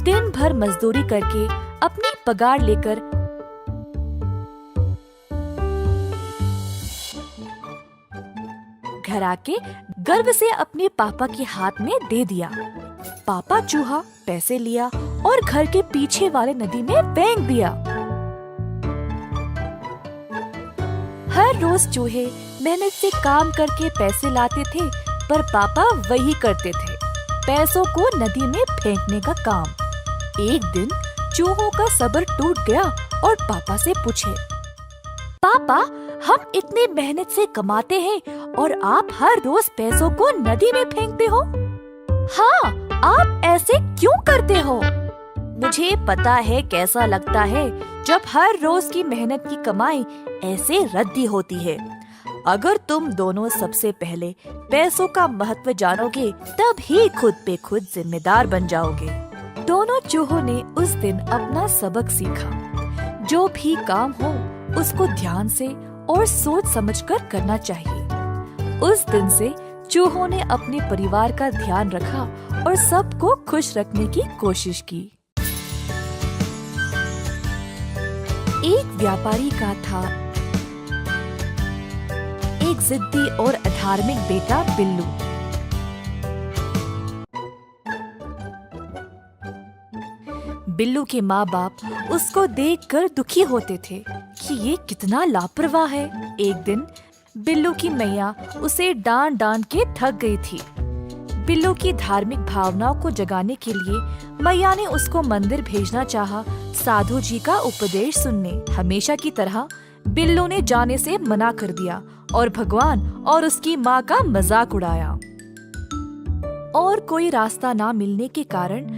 दिन भर मजदूरी करके अपनी पगार लेकर घर आके गर्व से अपने पापा के हाथ में दे दिया। पापा चूहा पैसे लिया और घर के पीछे वाले नदी में फेंक दिया। हर रोज चूहे मेहनत से काम करके पैसे लाते थे, पर पापा वही करते थे, पैसों को नदी में फेंकने का काम। एक दिन चूहों का सब्र टूट गया और पापा से पूछे, पापा, हम इतने मेहनत से कमाते हैं और आप हर रोज पैसों को नदी में फेंकते हो। हाँ, आप ऐसे क्यों करते हो? मुझे पता है कैसा लगता है जब हर रोज की मेहनत की कमाई ऐसे रद्दी होती है। अगर तुम दोनों सबसे पहले पैसों का महत्व जानोगे, तब ही खुद पे खुद जिम्मेदार बन जाओगे। दोनों चूहों ने उस दिन अपना सबक सीखा। जो भी काम हो उसको ध्यान से और सोच समझकर करना चाहिए। उस दिन से चूहों ने अपने परिवार का ध्यान रखा और सबको खुश रखने की कोशिश की। एक व्यापारी का था एक जिद्दी और अधार्मिक बेटा बिल्लू। बिल्लू के माँ बाप उसको देखकर दुखी होते थे कि ये कितना लापरवाह है। एक दिन बिल्लू की मैया उसे डांट डांट के थक गई थी। बिल्लू की धार्मिक भावनाओं को जगाने के लिए मैया ने उसको मंदिर भेजना चाहा, साधु जी का उपदेश सुनने। हमेशा की तरह बिल्लू ने जाने से मना कर दिया और भगवान और उसकी माँ का मजाक उड़ाया। और कोई रास्ता ना मिलने के कारण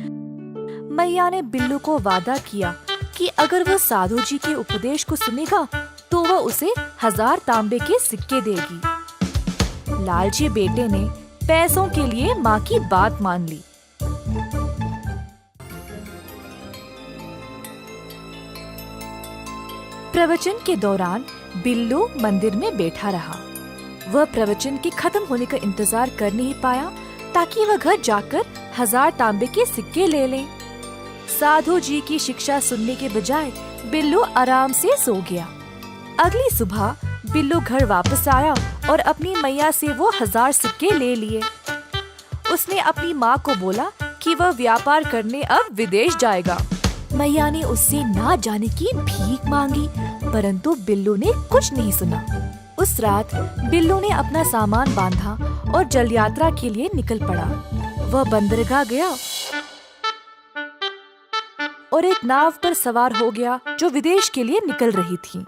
मैया ने बिल्लू को वादा किया कि अगर वो साधु जी के उपदेश को सुनेगा तो वह उसे 1000 तांबे के सिक्के देगी। लालची बेटे ने पैसों के लिए माँ की बात मान ली। प्रवचन के दौरान बिल्लू मंदिर में बैठा रहा। वह प्रवचन के खत्म होने का इंतजार कर नहीं पाया ताकि वह घर जाकर 1000 तांबे के सिक्के ले ले। साधु जी की शिक्षा सुनने के बजाय बिल्लू आराम से सो गया। अगली सुबह बिल्लू घर वापस आया और अपनी मैया से वो 1000 सिक्के ले लिए। उसने अपनी माँ को बोला कि वह व्यापार करने अब विदेश जाएगा। मैया ने उससे ना जाने की भीख मांगी, परंतु बिल्लू ने कुछ नहीं सुना। उस रात बिल्लू ने अपना सामान बांधा और जल यात्रा के लिए निकल पड़ा। वह बंदरगाह गया और एक नाव पर सवार हो गया जो विदेश के लिए निकल रही थी।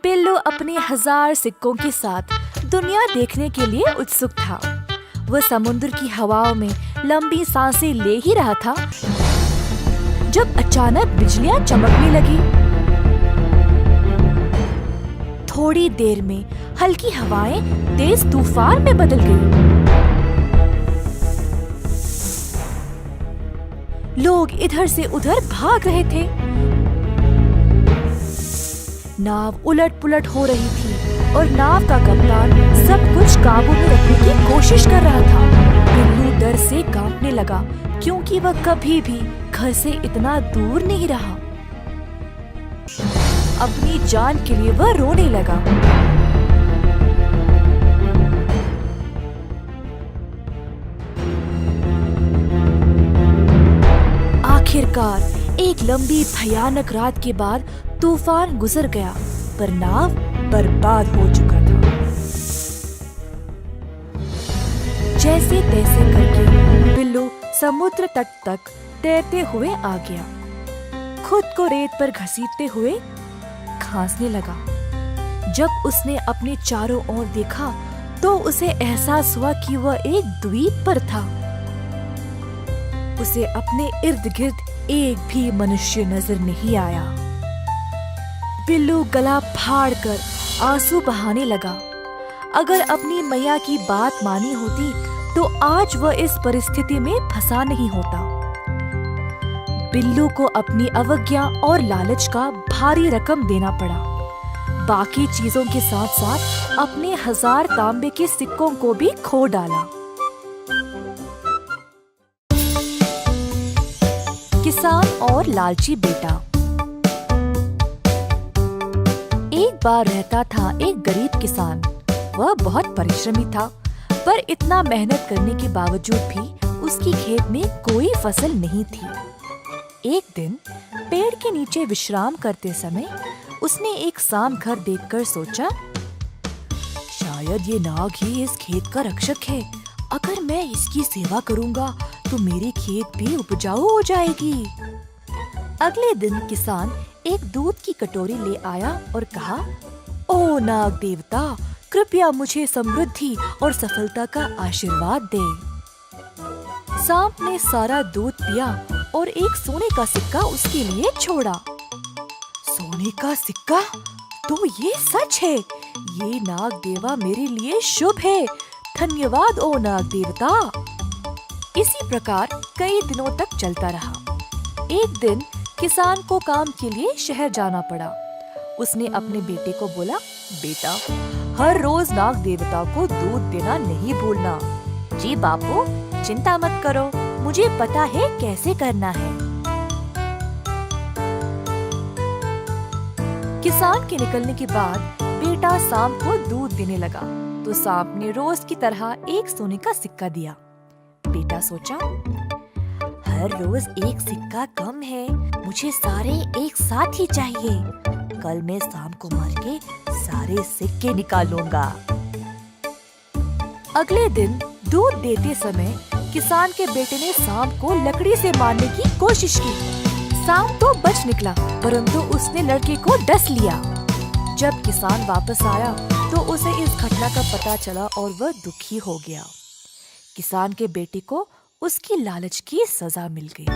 बिल्लू अपने 1000 सिक्कों के साथ दुनिया देखने के लिए उत्सुक था। वह समुद्र की हवाओं में लंबी सांसें ले ही रहा था जब अचानक बिजलियां चमकने लगी। थोड़ी देर में हल्की हवाएं तेज तूफान में बदल गई। लोग इधर से उधर भाग रहे थे। नाव उलट पुलट हो रही थी। और नाव का कप्तान सब कुछ काबू में रखने की कोशिश कर रहा था। बिल्लू डर से कांपने लगा क्योंकि वह कभी भी घर से इतना दूर नहीं रहा। अपनी जान के लिए वह रोने लगा। आखिरकार एक लंबी भयानक रात के बाद तूफान गुजर गया, पर नाव बर्बाद हो चुका था। जैसे तैसे करके बिल्लू समुद्र तट तक तैरते हुए आ गया। खुद को रेत पर घसीटते हुए खांसने लगा। जब उसने अपने चारों ओर देखा तो उसे एहसास हुआ कि वह एक द्वीप पर था। उसे अपने इर्द गिर्द एक भी मनुष्य नजर नहीं आया। बिल्लू गला फाड़कर आंसू बहाने लगा। अगर अपनी मैया की बात मानी होती तो आज वह इस परिस्थिति में फंसा नहीं होता। बिल्लू को अपनी अवज्ञा और लालच का भारी रकम देना पड़ा। बाकी चीजों के साथ साथ अपने 1000 तांबे के सिक्कों को भी खो डाला। किसान और लालची बेटा। एक बार रहता था एक गरीब किसान। वह बहुत परिश्रमी था, पर इतना मेहनत करने के बावजूद भी उसकी खेत में कोई फसल नहीं थी। एक दिन पेड़ के नीचे विश्राम करते समय उसने एक सांप घर देखकर सोचा, शायद ये नाग ही इस खेत का रक्षक है। अगर मैं इसकी सेवा करूंगा तो मेरी खेत भी उपजाऊ हो जाएगी। अगले दिन किसान एक दूध की कटोरी ले आया और कहा, ओ नाग देवता, कृपया मुझे समृद्धि और सफलता का आशीर्वाद दे। सांप ने सारा दूध पिया और एक सोने का सिक्का उसके लिए छोड़ा। सोने का सिक्का? तो ये सच है। ये नाग देवा मेरे लिए शुभ है। धन्यवाद ओ नाग देवता। इसी प्रकार कई दिनों तक चलता रहा। एक दिन किसान को काम के लिए शहर जाना पड़ा। उसने अपने बेटे को बोला, बेटा, हर रोज नाग देवता को दूध देना नहीं भूलना। जी बापू, चिंता मत करो, मुझे पता है कैसे करना है। किसान के निकलने के बाद बेटा सांप को दूध देने लगा तो सांप ने रोज की तरह एक सोने का सिक्का दिया। बेटा सोचा, हर रोज एक सिक्का कम है, मुझे सारे एक साथ ही चाहिए। कल मैं सांप को मार के सारे सिक्के निकालूंगा। अगले दिन दूध देते समय किसान के बेटे ने सांप को लकड़ी से मारने की कोशिश की। सांप तो बच निकला, परंतु उसने लड़के को डस लिया। जब किसान वापस आया तो उसे इस घटना का पता चला और वह दुखी हो गया। किसान के बेटे को उसकी लालच की सजा मिल गई।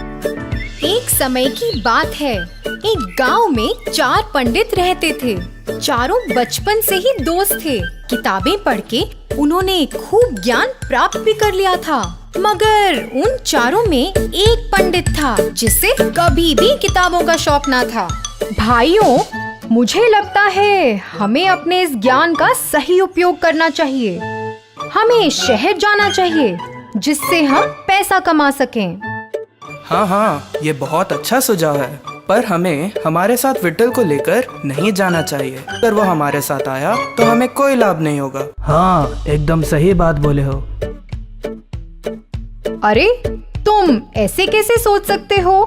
एक समय की बात है, एक गांव में 4 पंडित रहते थे। चारों बचपन से ही दोस्त थे। किताबें पढ़ के उन्होंने खूब ज्ञान प्राप्त भी कर लिया था। मगर उन चारों में एक पंडित था जिसे कभी भी किताबों का शौक ना था। भाइयों, मुझे लगता है हमें अपने इस ज्ञान का सही उपयोग करना चाहिए। हमें शहर जाना चाहिए जिससे हम पैसा कमा सकें। हाँ, ये बहुत अच्छा सुझाव है, पर हमें हमारे साथ विट्ठल को लेकर नहीं जाना चाहिए। अगर वो हमारे साथ आया तो हमें कोई लाभ नहीं होगा। हाँ, एकदम सही बात बोले हो। अरे, तुम ऐसे कैसे सोच सकते हो?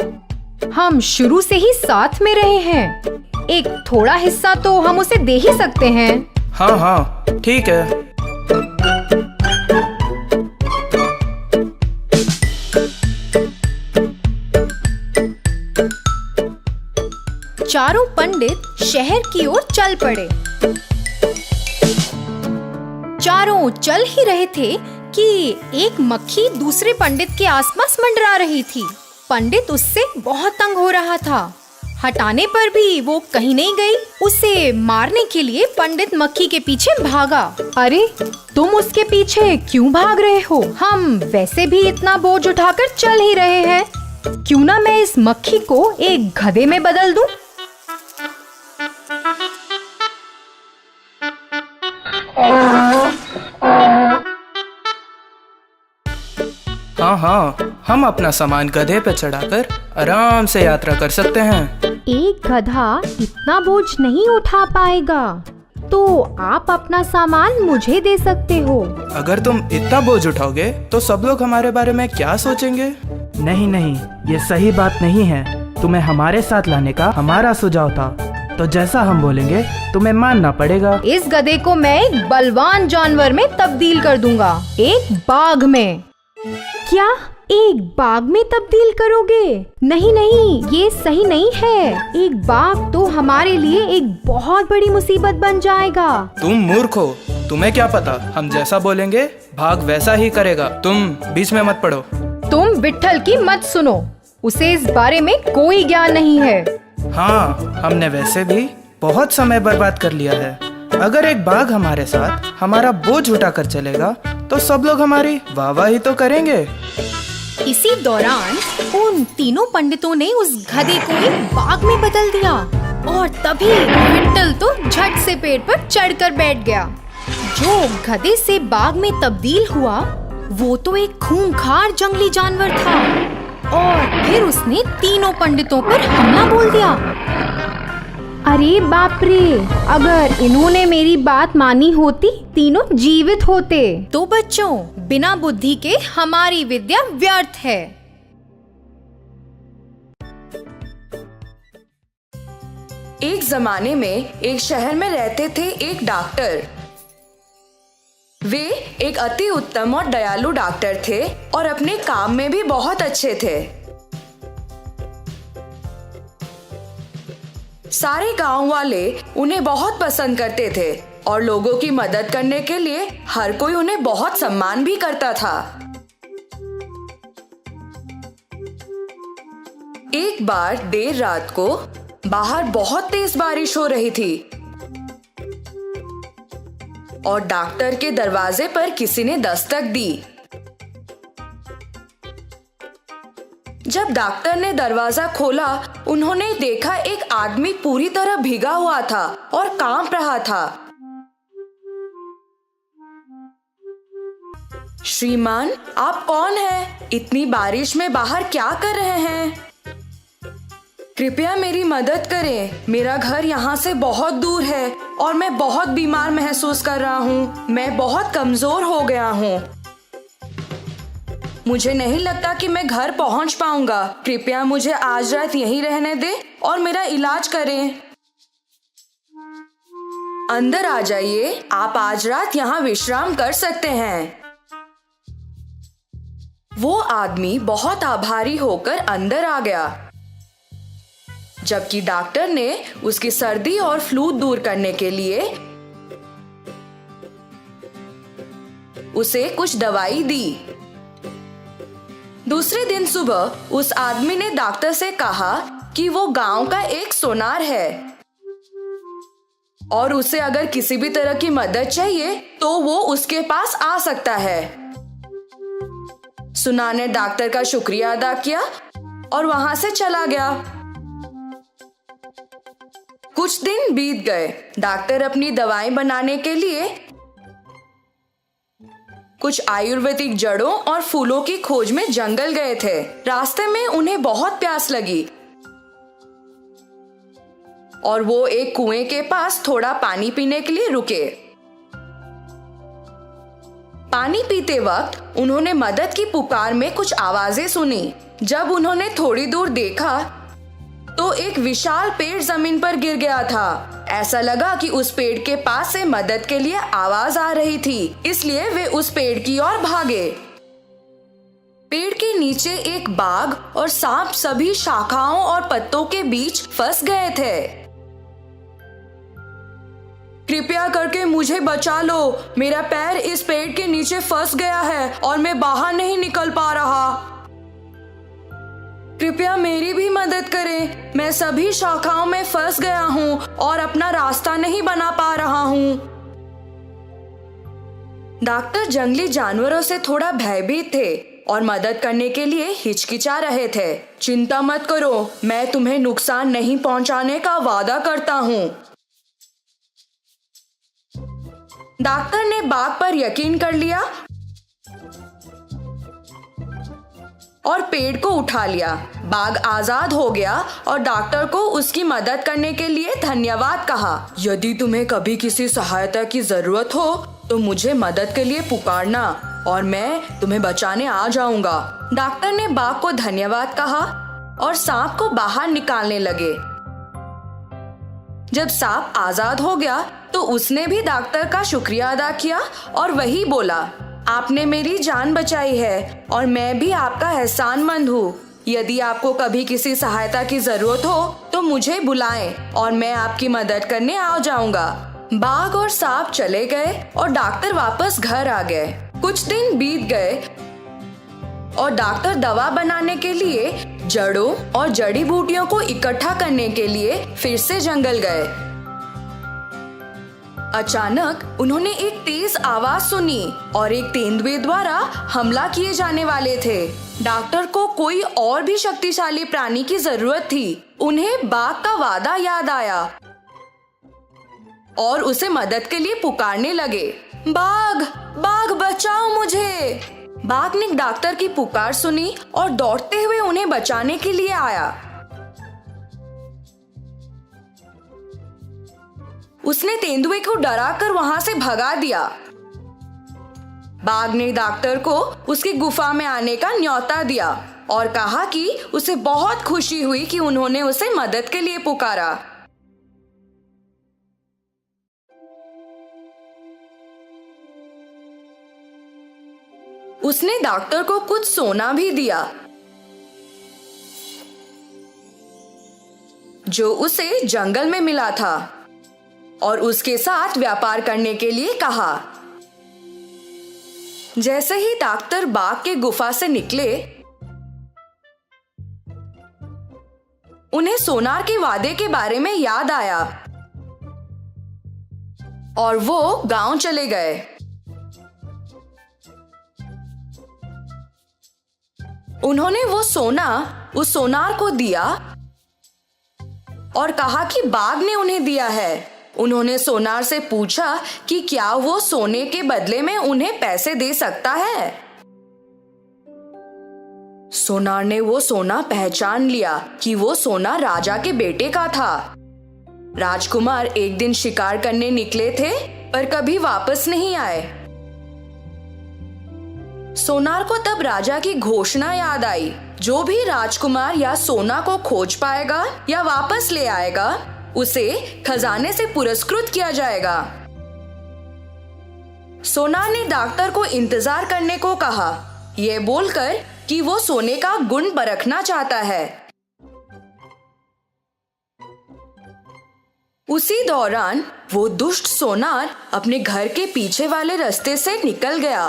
हम शुरू से ही साथ में रहे हैं। एक थोड़ा हिस्सा तो हम उसे दे ही सकते हैं। हाँ, ठीक है। चारों पंडित शहर की ओर चल पड़े। चारों चल ही रहे थे कि एक मक्खी दूसरे पंडित के आसपास मंडरा रही थी। पंडित उससे बहुत तंग हो रहा था। हटाने पर भी वो कहीं नहीं गई। उसे मारने के लिए पंडित मक्खी के पीछे भागा। अरे, तुम उसके पीछे क्यों भाग रहे हो? हम वैसे भी इतना बोझ उठाकर चल ही रहे हैं। क्यों ना मैं इस मक्खी को एक गधे में बदल दूं? हाँ हाँ, हम अपना सामान गधे पे चढ़ाकर आराम से यात्रा कर सकते हैं। एक गधा इतना बोझ नहीं उठा पाएगा, तो आप अपना सामान मुझे दे सकते हो। अगर तुम इतना बोझ उठाओगे तो सब लोग हमारे बारे में क्या सोचेंगे? नहीं नहीं, ये सही बात नहीं है। तुम्हें हमारे साथ लाने का हमारा सुझाव था, तो जैसा हम बोलेंगे तुम्हें मानना पड़ेगा। इस गधे को मैं एक बलवान जानवर में तब्दील कर दूंगा, एक बाघ में। क्या एक बाघ में तब्दील करोगे? नहीं नहीं, ये सही नहीं है। एक बाघ तो हमारे लिए एक बहुत बड़ी मुसीबत बन जाएगा। तुम मूर्ख हो, तुम्हें क्या पता, हम जैसा बोलेंगे भाग वैसा ही करेगा। तुम बीच में मत पड़ो। तुम विट्ठल की मत सुनो, उसे इस बारे में कोई ज्ञान नहीं है। हाँ, हमने वैसे भी बहुत समय बर्बाद कर लिया है। अगर एक बाघ हमारे साथ हमारा बोझ उठाकर चलेगा तो सब लोग हमारी वाहवाही तो करेंगे। इसी दौरान उन तीनों पंडितों ने उस गधे को एक बाघ में बदल दिया और तभी विट्ठल तो झट से पेड़ पर चढ़कर बैठ गया। जो गधे से बाघ में तब्दील हुआ वो तो एक खूंखार जंगली जानवर था और फिर उसने तीनों पंडितों पर हमला बोल दिया। अरे बाप रे, अगर इन्होंने मेरी बात मानी होती तीनों जीवित होते। तो बच्चों, बिना बुद्धि के हमारी विद्या व्यर्थ है। एक जमाने में एक शहर में रहते थे एक डॉक्टर। वे एक अति उत्तम और दयालु डॉक्टर थे और अपने काम में भी बहुत अच्छे थे। सारे गांव वाले उन्हें बहुत पसंद करते थे और लोगों की मदद करने के लिए हर कोई उन्हें बहुत सम्मान भी करता था। एक बार देर रात को बाहर बहुत तेज बारिश हो रही थी और डॉक्टर के दरवाजे पर किसी ने दस्तक दी। जब डॉक्टर ने दरवाजा खोला, उन्होंने देखा एक आदमी पूरी तरह भीगा हुआ था और कांप रहा था। श्रीमान, आप कौन हैं? इतनी बारिश में बाहर क्या कर रहे हैं? कृपया मेरी मदद करें। मेरा घर यहाँ से बहुत दूर है और मैं बहुत बीमार महसूस कर रहा हूँ। मैं बहुत कमजोर हो गया हूँ। मुझे नहीं लगता कि मैं घर पहुँच पाऊंगा। कृपया मुझे आज रात यहीं रहने दें और मेरा इलाज करें। अंदर आ जाइए, आप आज रात यहाँ विश्राम कर सकते हैं। वो आदमी बहुत आभारी होकर अंदर आ गया, जबकि डॉक्टर ने उसकी सर्दी और फ्लू दूर करने के लिए उसे कुछ दवाई दी। दूसरे दिन सुबह उस आदमी ने डॉक्टर से कहा कि वो गांव का एक सोनार है और उसे अगर किसी भी तरह की मदद चाहिए तो वो उसके पास आ सकता है। सुनार ने डॉक्टर का शुक्रिया अदा किया और वहां से चला गया। कुछ दिन बीत गए। डॉक्टर अपनी दवाएं बनाने के लिए कुछ आयुर्वेदिक जड़ों और फूलों की खोज में जंगल गए थे। रास्ते में उन्हें बहुत प्यास लगी और वो एक कुएं के पास थोड़ा पानी पीने के लिए रुके। पानी पीते वक्त उन्होंने मदद की पुकार में कुछ आवाजें सुनी। जब उन्होंने थोड़ी दूर देखा तो एक विशाल पेड़ जमीन पर गिर गया था। ऐसा लगा कि उस पेड़ के पास से मदद के लिए आवाज आ रही थी, इसलिए वे उस पेड़ की ओर भागे। पेड़ के नीचे एक बाघ और सांप सभी शाखाओं और पत्तों के बीच फंस गए थे। कृपया करके मुझे बचा लो, मेरा पैर इस पेड़ के नीचे फंस गया है और मैं बाहर नहीं निकल पा रहा। कृपया मेरी भी मदद करें, मैं सभी शाखाओं में फंस गया हूँ और अपना रास्ता नहीं बना पा रहा हूँ। डॉक्टर जंगली जानवरों से थोड़ा भयभीत थे और मदद करने के लिए हिचकिचा रहे थे। चिंता मत करो, मैं तुम्हें नुकसान नहीं पहुंचाने का वादा करता हूँ। डॉक्टर ने बाघ पर यकीन कर लिया और पेड़ को उठा लिया। बाघ आजाद हो गया और डॉक्टर को उसकी मदद करने के लिए धन्यवाद कहा। यदि तुम्हें कभी किसी सहायता की जरूरत हो तो मुझे मदद के लिए पुकारना और मैं तुम्हें बचाने आ जाऊंगा। डॉक्टर ने बाघ को धन्यवाद कहा और सांप को बाहर निकालने लगे। जब सांप आजाद हो गया तो उसने भी डॉक्टर का शुक्रिया अदा किया और वही बोला, आपने मेरी जान बचाई है और मैं भी आपका एहसानमंद हूँ। यदि आपको कभी किसी सहायता की जरूरत हो तो मुझे बुलाएं और मैं आपकी मदद करने आ जाऊंगा। बाघ और सांप चले गए और डॉक्टर वापस घर आ गए। कुछ दिन बीत गए और डॉक्टर दवा बनाने के लिए जड़ों और जड़ी बूटियों को इकट्ठा करने के लिए फिर से जंगल गए। अचानक उन्होंने एक तेज आवाज सुनी और एक तेंदुए द्वारा हमला किए जाने वाले थे। डॉक्टर को कोई और भी शक्तिशाली प्राणी की जरूरत थी। उन्हें बाघ का वादा याद आया और उसे मदद के लिए पुकारने लगे, बाघ, बाघ बचाओ मुझे। बाघ ने डॉक्टर की पुकार सुनी और दौड़ते हुए उन्हें बचाने के लिए आया। उसने तेंदुए को डराकर वहां से भगा दिया। बाघ ने डॉक्टर को उसकी गुफा में आने का न्योता दिया और कहा कि उसे बहुत खुशी हुई कि उन्होंने उसे मदद के लिए पुकारा। उसने डॉक्टर को कुछ सोना भी दिया जो उसे जंगल में मिला था और उसके साथ व्यापार करने के लिए कहा। जैसे ही डॉक्टर बाघ के गुफा से निकले, उन्हें सोनार के वादे के बारे में याद आया और वो गांव चले गए। उन्होंने वो सोना उस सोनार को दिया और कहा कि बाघ ने उन्हें दिया है। उन्होंने सोनार से पूछा कि क्या वो सोने के बदले में उन्हें पैसे दे सकता है। सोनार ने वो सोना पहचान लिया कि वो सोना राजा के बेटे का था। राजकुमार एक दिन शिकार करने निकले थे पर कभी वापस नहीं आए। सोनार को तब राजा की घोषणा याद आई, जो भी राजकुमार या सोना को खोज पाएगा या वापस ले आएगा उसे खजाने से पुरस्कृत किया जाएगा। सोनार ने डॉक्टर को इंतजार करने को कहा, यह बोलकर कि वो सोने का गुण परखना चाहता है। उसी दौरान वो दुष्ट सोनार अपने घर के पीछे वाले रास्ते से निकल गया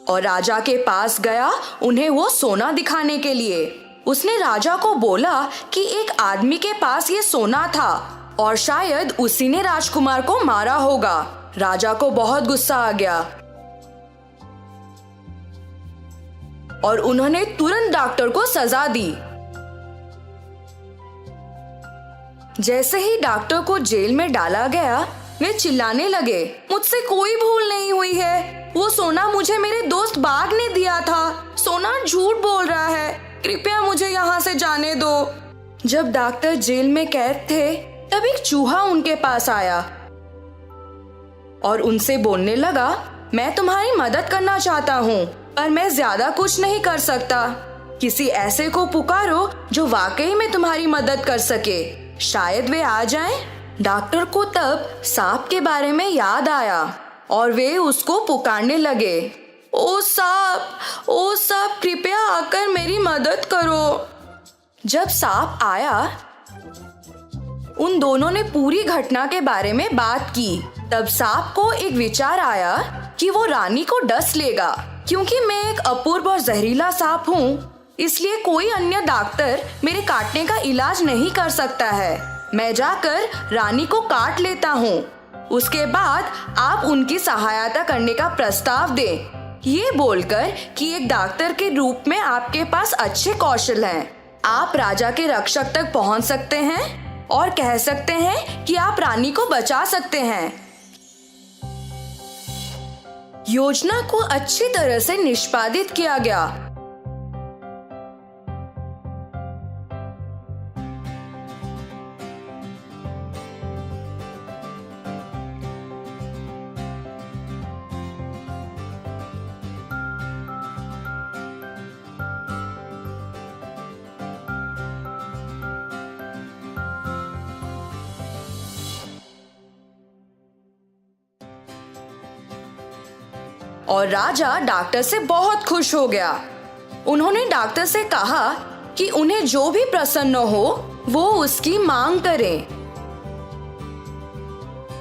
और राजा के पास गया उन्हें वो सोना दिखाने के लिए। उसने राजा को बोला कि एक आदमी के पास ये सोना था और शायद उसी ने राजकुमार को मारा होगा। राजा को बहुत गुस्सा आ गया और उन्होंने तुरंत डॉक्टर को सजा दी। जैसे ही डॉक्टर को जेल में डाला गया, वे चिल्लाने लगे, मुझसे कोई भूल नहीं हुई है। वो सोना मुझे मेरे दोस्त बाघ ने दिया था। सोना झूठ बोल रहा है। कृपया मुझे यहाँ से जाने दो। जब डॉक्टर जेल में कैद थे, तब एक चूहा उनके पास आया और उनसे बोलने लगा, मैं तुम्हारी मदद करना चाहता हूँ पर मैं ज्यादा कुछ नहीं कर सकता। किसी ऐसे को पुकारो जो वाकई में तुम्हारी मदद कर सके। शायद वे आ जाएं। डॉक्टर को तब सांप के बारे में याद आया और वे उसको पुकारने लगे, ओ सांप, कृपया आकर मेरी मदद करो। जब सांप आया, उन दोनों ने पूरी घटना के बारे में बात की। तब सांप को एक विचार आया कि वो रानी को डस लेगा। क्योंकि मैं एक अपूर्व और जहरीला सांप हूँ, इसलिए कोई अन्य डॉक्टर मेरे काटने का इलाज नहीं कर सकता है। मैं जाकर रानी को काट लेता हूँ। उसके बाद आप उनकी सहायता करने का प्रस्ताव दें। ये बोलकर कि एक डॉक्टर के रूप में आपके पास अच्छे कौशल हैं। आप राजा के रक्षक तक पहुँच सकते हैं और कह सकते हैं कि आप रानी को बचा सकते हैं। योजना को अच्छी तरह से निष्पादित किया गया। और राजा डॉक्टर से बहुत खुश हो गया। उन्होंने डॉक्टर से कहा कि उन्हें जो भी प्रसन्न हो वो उसकी मांग करें।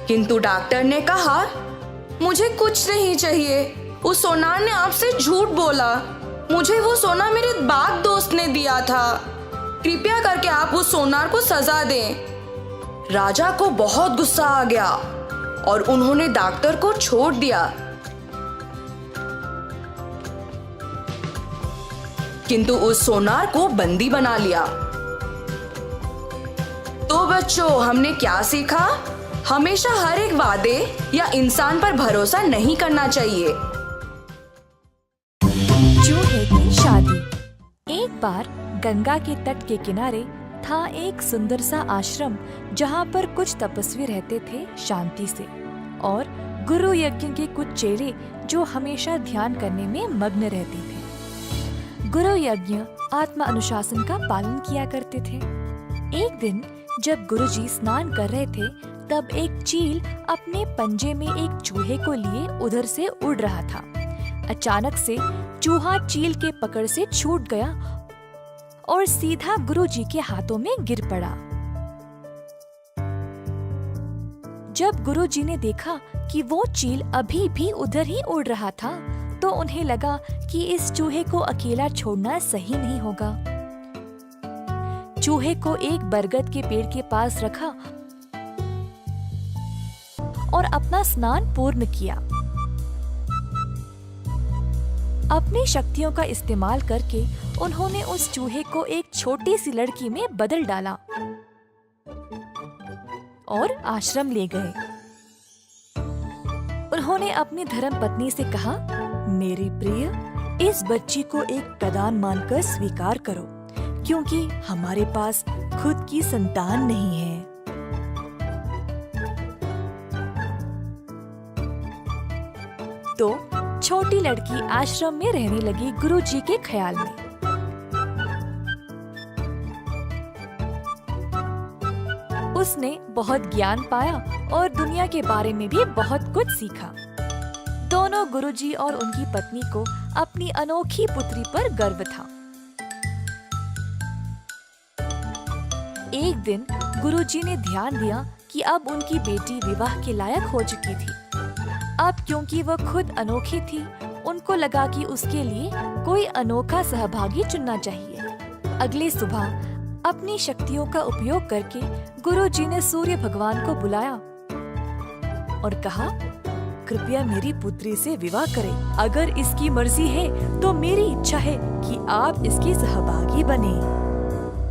किंतु डॉक्टर ने कहा, मुझे कुछ नहीं चाहिए। उस सोनार ने आपसे झूठ बोला। मुझे वो सोना मेरे बाग दोस्त ने दिया था। कृपया करके आप उस सोनार को सजा दें। राजा को बहुत गुस्सा आ गया और उन्होंने डॉक्टर को छोड़ दिया। किंतु उस सोनार को बंदी बना लिया। तो बच्चों, हमने क्या सीखा? हमेशा हर एक वादे या इंसान पर भरोसा नहीं करना चाहिए। चूहे की शादी। एक बार गंगा के तट के किनारे था एक सुंदर सा आश्रम जहाँ पर कुछ तपस्वी रहते थे शांति से, और गुरु यज्ञ के कुछ चेले जो हमेशा ध्यान करने में मग्न रहते थे। गुरु यज्ञ आत्मा अनुशासन का पालन किया करते थे। एक दिन जब गुरुजी स्नान कर रहे थे, तब एक चील अपने पंजे में एक चूहे को लिए उधर से उड़ रहा था। अचानक से चूहा चील के पकड़ से छूट गया और सीधा गुरुजी के हाथों में गिर पड़ा। जब गुरुजी ने देखा कि वो चील अभी भी उधर ही उड़ रहा था, तो उन्हें लगा कि इस चूहे को अकेला छोड़ना सही नहीं होगा। चूहे को एक बरगद के पेड़ के पास रखा और अपना स्नान पूर्ण किया। अपनी शक्तियों का इस्तेमाल करके उन्होंने उस चूहे को एक छोटी सी लड़की में बदल डाला और आश्रम ले गए। उन्होंने अपनी धर्मपत्नी से कहा, मेरी प्रिय, इस बच्ची को एक प्रदान मानकर स्वीकार करो, क्योंकि हमारे पास खुद की संतान नहीं है। तो छोटी लड़की आश्रम में रहने लगी गुरुजी के ख्याल में। उसने बहुत ज्ञान पाया और दुनिया के बारे में भी बहुत कुछ सीखा। दोनों गुरुजी और उनकी पत्नी को अपनी अनोखी पुत्री पर गर्व था। एक दिन गुरुजी ने ध्यान दिया कि अब उनकी बेटी विवाह के लायक हो चुकी थी। अब क्योंकि वह खुद अनोखी थी, उनको लगा कि उसके लिए कोई अनोखा सहभागी चुनना चाहिए। अगली सुबह अपनी शक्तियों का उपयोग करके गुरुजी ने सूर्य भगवान को बुलाया और कहा, कृपया मेरी पुत्री से विवाह करें। अगर इसकी मर्जी है तो मेरी इच्छा है कि आप इसकी सहभागी बने।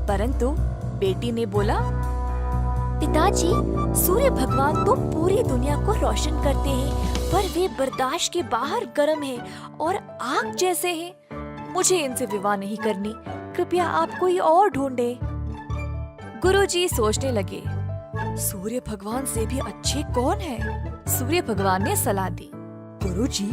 परंतु बेटी ने बोला, पिताजी, सूर्य भगवान तो पूरी दुनिया को रोशन करते हैं, पर वे बर्दाश्त के बाहर गर्म हैं और आग जैसे हैं। मुझे इनसे विवाह नहीं करनी। कृपया आप कोई और ढूंढे। गुरुजी सोचने लगे, सूर्य भगवान से भी अच्छे कौन है? सूर्य भगवान ने सलाह दी, गुरुजी,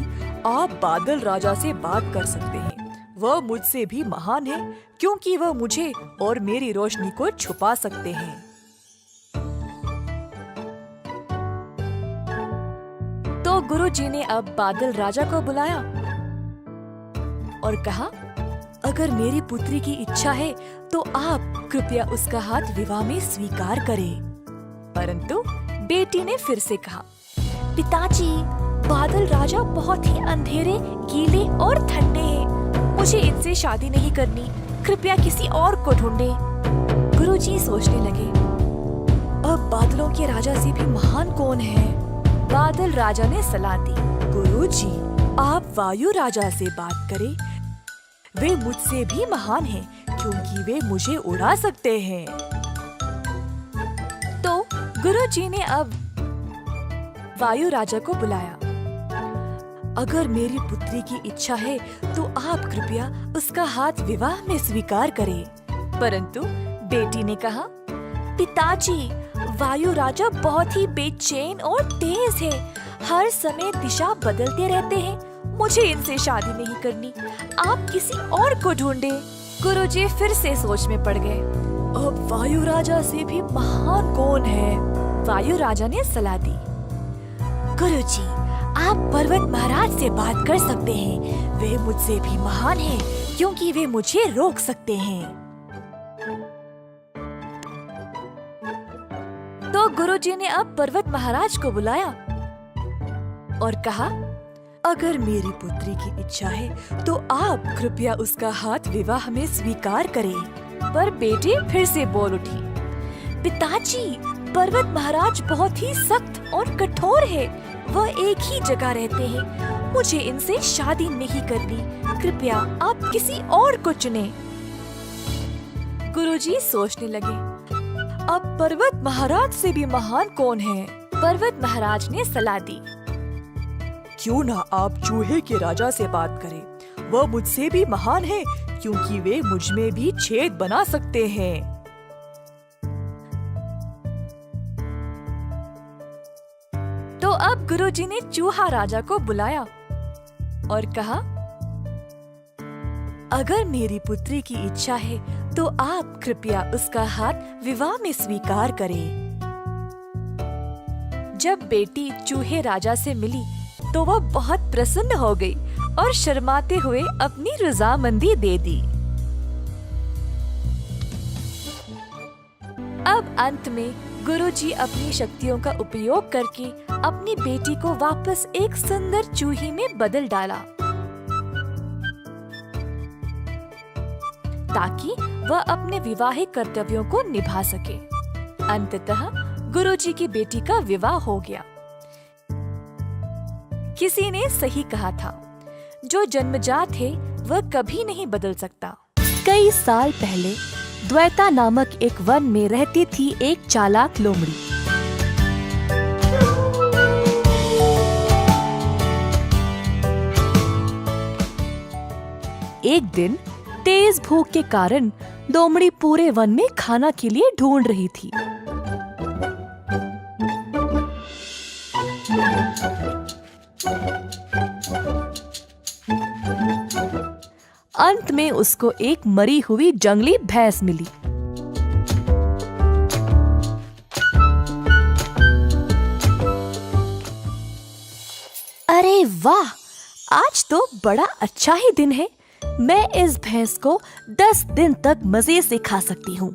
आप बादल राजा से बात कर सकते हैं। वह मुझसे भी महान है, क्योंकि वह मुझे और मेरी रोशनी को छुपा सकते हैं। तो गुरुजी ने अब बादल राजा को बुलाया और कहा, अगर मेरी पुत्री की इच्छा है तो आप कृपया उसका हाथ विवाह में स्वीकार करें। परंतु बेटी ने फिर से कहा, पिताजी, बादल राजा बहुत ही अंधेरे, गीले और ठंडे हैं। मुझे इनसे शादी नहीं करनी। कृपया किसी और को ढूंढे। गुरुजी सोचने लगे, अब बादलों के राजा से भी महान कौन है? बादल राजा ने सलाह दी, गुरुजी, आप वायु राजा से बात करें। वे मुझसे भी महान हैं, क्योंकि वे मुझे उड़ा सकते हैं। तो गुरुजी ने अब वायु राजा को बुलाया। अगर मेरी पुत्री की इच्छा है तो आप कृपया उसका हाथ विवाह में स्वीकार करें। परंतु बेटी ने कहा, पिताजी, वायु राजा बहुत ही बेचैन और तेज है। हर समय दिशा बदलते रहते हैं। मुझे इनसे शादी नहीं करनी। आप किसी और को ढूंढे। गुरुजी फिर से सोच में पड़ गए। अब वायु राजा से भी महान कौन है? वायु राजा ने सलाह दी, गुरुजी, आप पर्वत महाराज से बात कर सकते हैं। वे मुझसे भी महान हैं, क्योंकि वे मुझे रोक सकते हैं। तो गुरुजी ने अब पर्वत महाराज को बुलाया और कहा, अगर मेरी पुत्री की इच्छा है तो आप कृपया उसका हाथ विवाह में स्वीकार करें। पर बेटी फिर से बोल उठी, पिताजी, पर्वत महाराज बहुत ही सख्त और कठोर है। वह एक ही जगह रहते हैं। मुझे इनसे शादी नहीं करनी। कृपया आप किसी और को चुनें। गुरुजी सोचने लगे, अब पर्वत महाराज से भी महान कौन है? पर्वत महाराज ने सलाह दी, क्यों ना आप चूहे के राजा से बात करें। वह मुझसे भी महान है, क्योंकि वे मुझ में भी छेद बना सकते हैं। तो अब गुरुजी ने चूहा राजा को बुलाया और कहा, अगर मेरी पुत्री की इच्छा है तो आप कृपया उसका हाथ विवाह में स्वीकार करें। जब बेटी चूहे राजा से मिली तो वह बहुत प्रसन्न हो गई और शर्माते हुए अपनी रजामंदी दे दी। अब अंत में गुरुजी अपनी शक्तियों का उपयोग करके अपनी बेटी को वापस एक सुंदर चूही में बदल डाला, ताकि वह अपने विवाहिक कर्तव्यों को निभा सके। अंततः गुरुजी की बेटी का विवाह हो गया। किसी ने सही कहा था, जो जन्मजात है वह कभी नहीं बदल सकता। कई साल पहले द्वैता नामक एक वन में रहती थी एक चालाक लोमड़ी। एक दिन तेज भूख के कारण लोमड़ी पूरे वन में खाना के लिए ढूंढ रही थी। अंत में उसको एक मरी हुई जंगली भैंस मिली। अरे वाह, आज तो बड़ा अच्छा ही दिन है। मैं इस भैंस को 10 दिन तक मजे से खा सकती हूँ,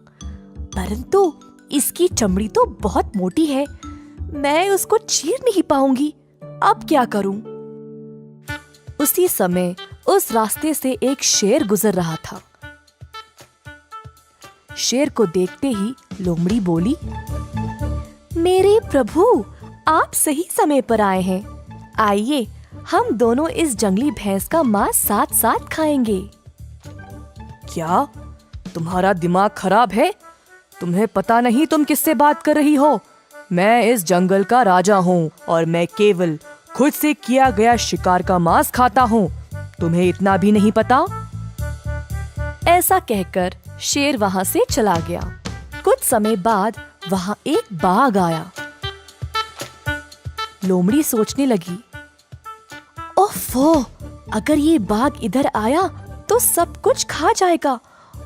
परंतु इसकी चमड़ी तो बहुत मोटी है। मैं उसको चीर नहीं पाऊंगी। अब क्या करूं? उसी समय उस रास्ते से एक शेर गुजर रहा था। शेर को देखते ही लोमड़ी बोली, मेरे प्रभु, आप सही समय पर आए हैं। आइए, हम दोनों इस जंगली भैंस का मांस साथ साथ खाएंगे। क्या तुम्हारा दिमाग खराब है? तुम्हें पता नहीं तुम किससे बात कर रही हो? मैं इस जंगल का राजा हूँ और मैं केवल खुद से किया गया शिकार का मांस खाता हूँ। तुम्हें इतना भी नहीं पता? ऐसा कहकर शेर वहाँ से चला गया। कुछ समय बाद वहाँ एक बाघ आया। लोमड़ी सोचने लगी, ओफो, अगर ये बाघ इधर आया तो सब कुछ खा जाएगा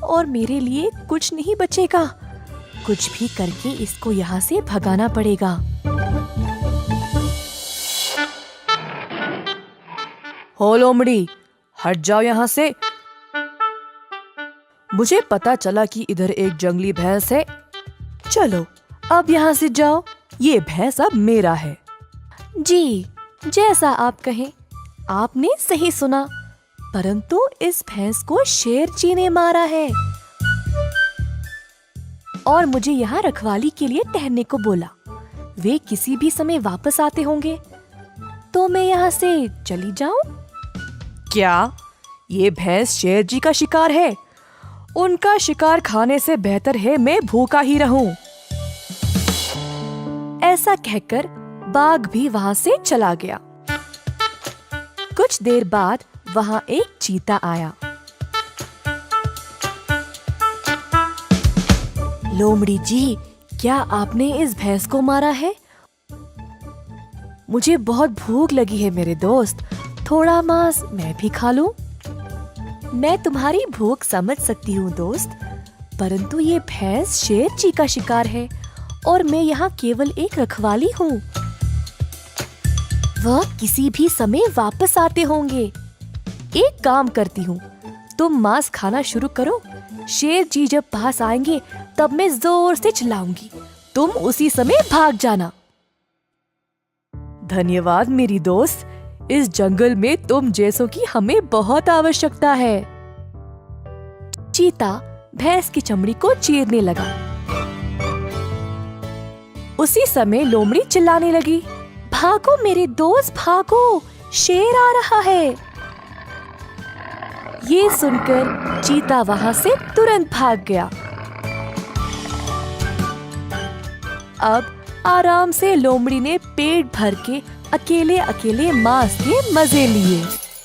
और मेरे लिए कुछ नहीं बचेगा। कुछ भी करके इसको यहाँ से भगाना पड़ेगा। हो लोमड़ी, हट जाओ यहाँ से। मुझे पता चला कि इधर एक जंगली भैंस है। चलो अब यहाँ से जाओ, ये भैंस अब मेरा है। जी, जैसा आप कहें। आपने सही सुना, परंतु इस भैंस को शेर जी ने मारा है और मुझे यहाँ रखवाली के लिए ठहरने को बोला। वे किसी भी समय वापस आते होंगे, तो मैं यहाँ से चली जाऊं? क्या ये भैंस शेर जी का शिकार है? उनका शिकार खाने से बेहतर है मैं भूखा ही रहूं। ऐसा कहकर बाघ भी वहाँ से चला गया। कुछ देर बाद वहाँ एक चीता आया। लोमड़ी जी, क्या आपने इस भैंस को मारा है? मुझे बहुत भूख लगी है मेरे दोस्त, थोड़ा मांस मैं भी खा लूं? मैं तुम्हारी भूख समझ सकती हूँ दोस्त, परंतु ये भैंस शेर जी का शिकार है और मैं यहाँ केवल एक रखवाली हूँ। वह किसी भी समय वापस आते होंगे। एक काम करती हूँ, तुम मांस खाना शुरू करो। शेर जी जब पास आएंगे तब मैं जोर से चिल्लाऊंगी, तुम उसी समय भाग जाना। धन्यवाद मेरी दोस्त, इस जंगल में तुम जैसों की हमें बहुत आवश्यकता है। चीता भैंस की चमड़ी को चीरने लगा। उसी समय लोमड़ी चिल्लाने लगी, भागो मेरे दोस्त भागो, शेर आ रहा है। ये सुनकर चीता वहां से तुरंत भाग गया। अब आराम से लोमड़ी ने पेट भर के अकेले अकेले मांस के मजे लिए।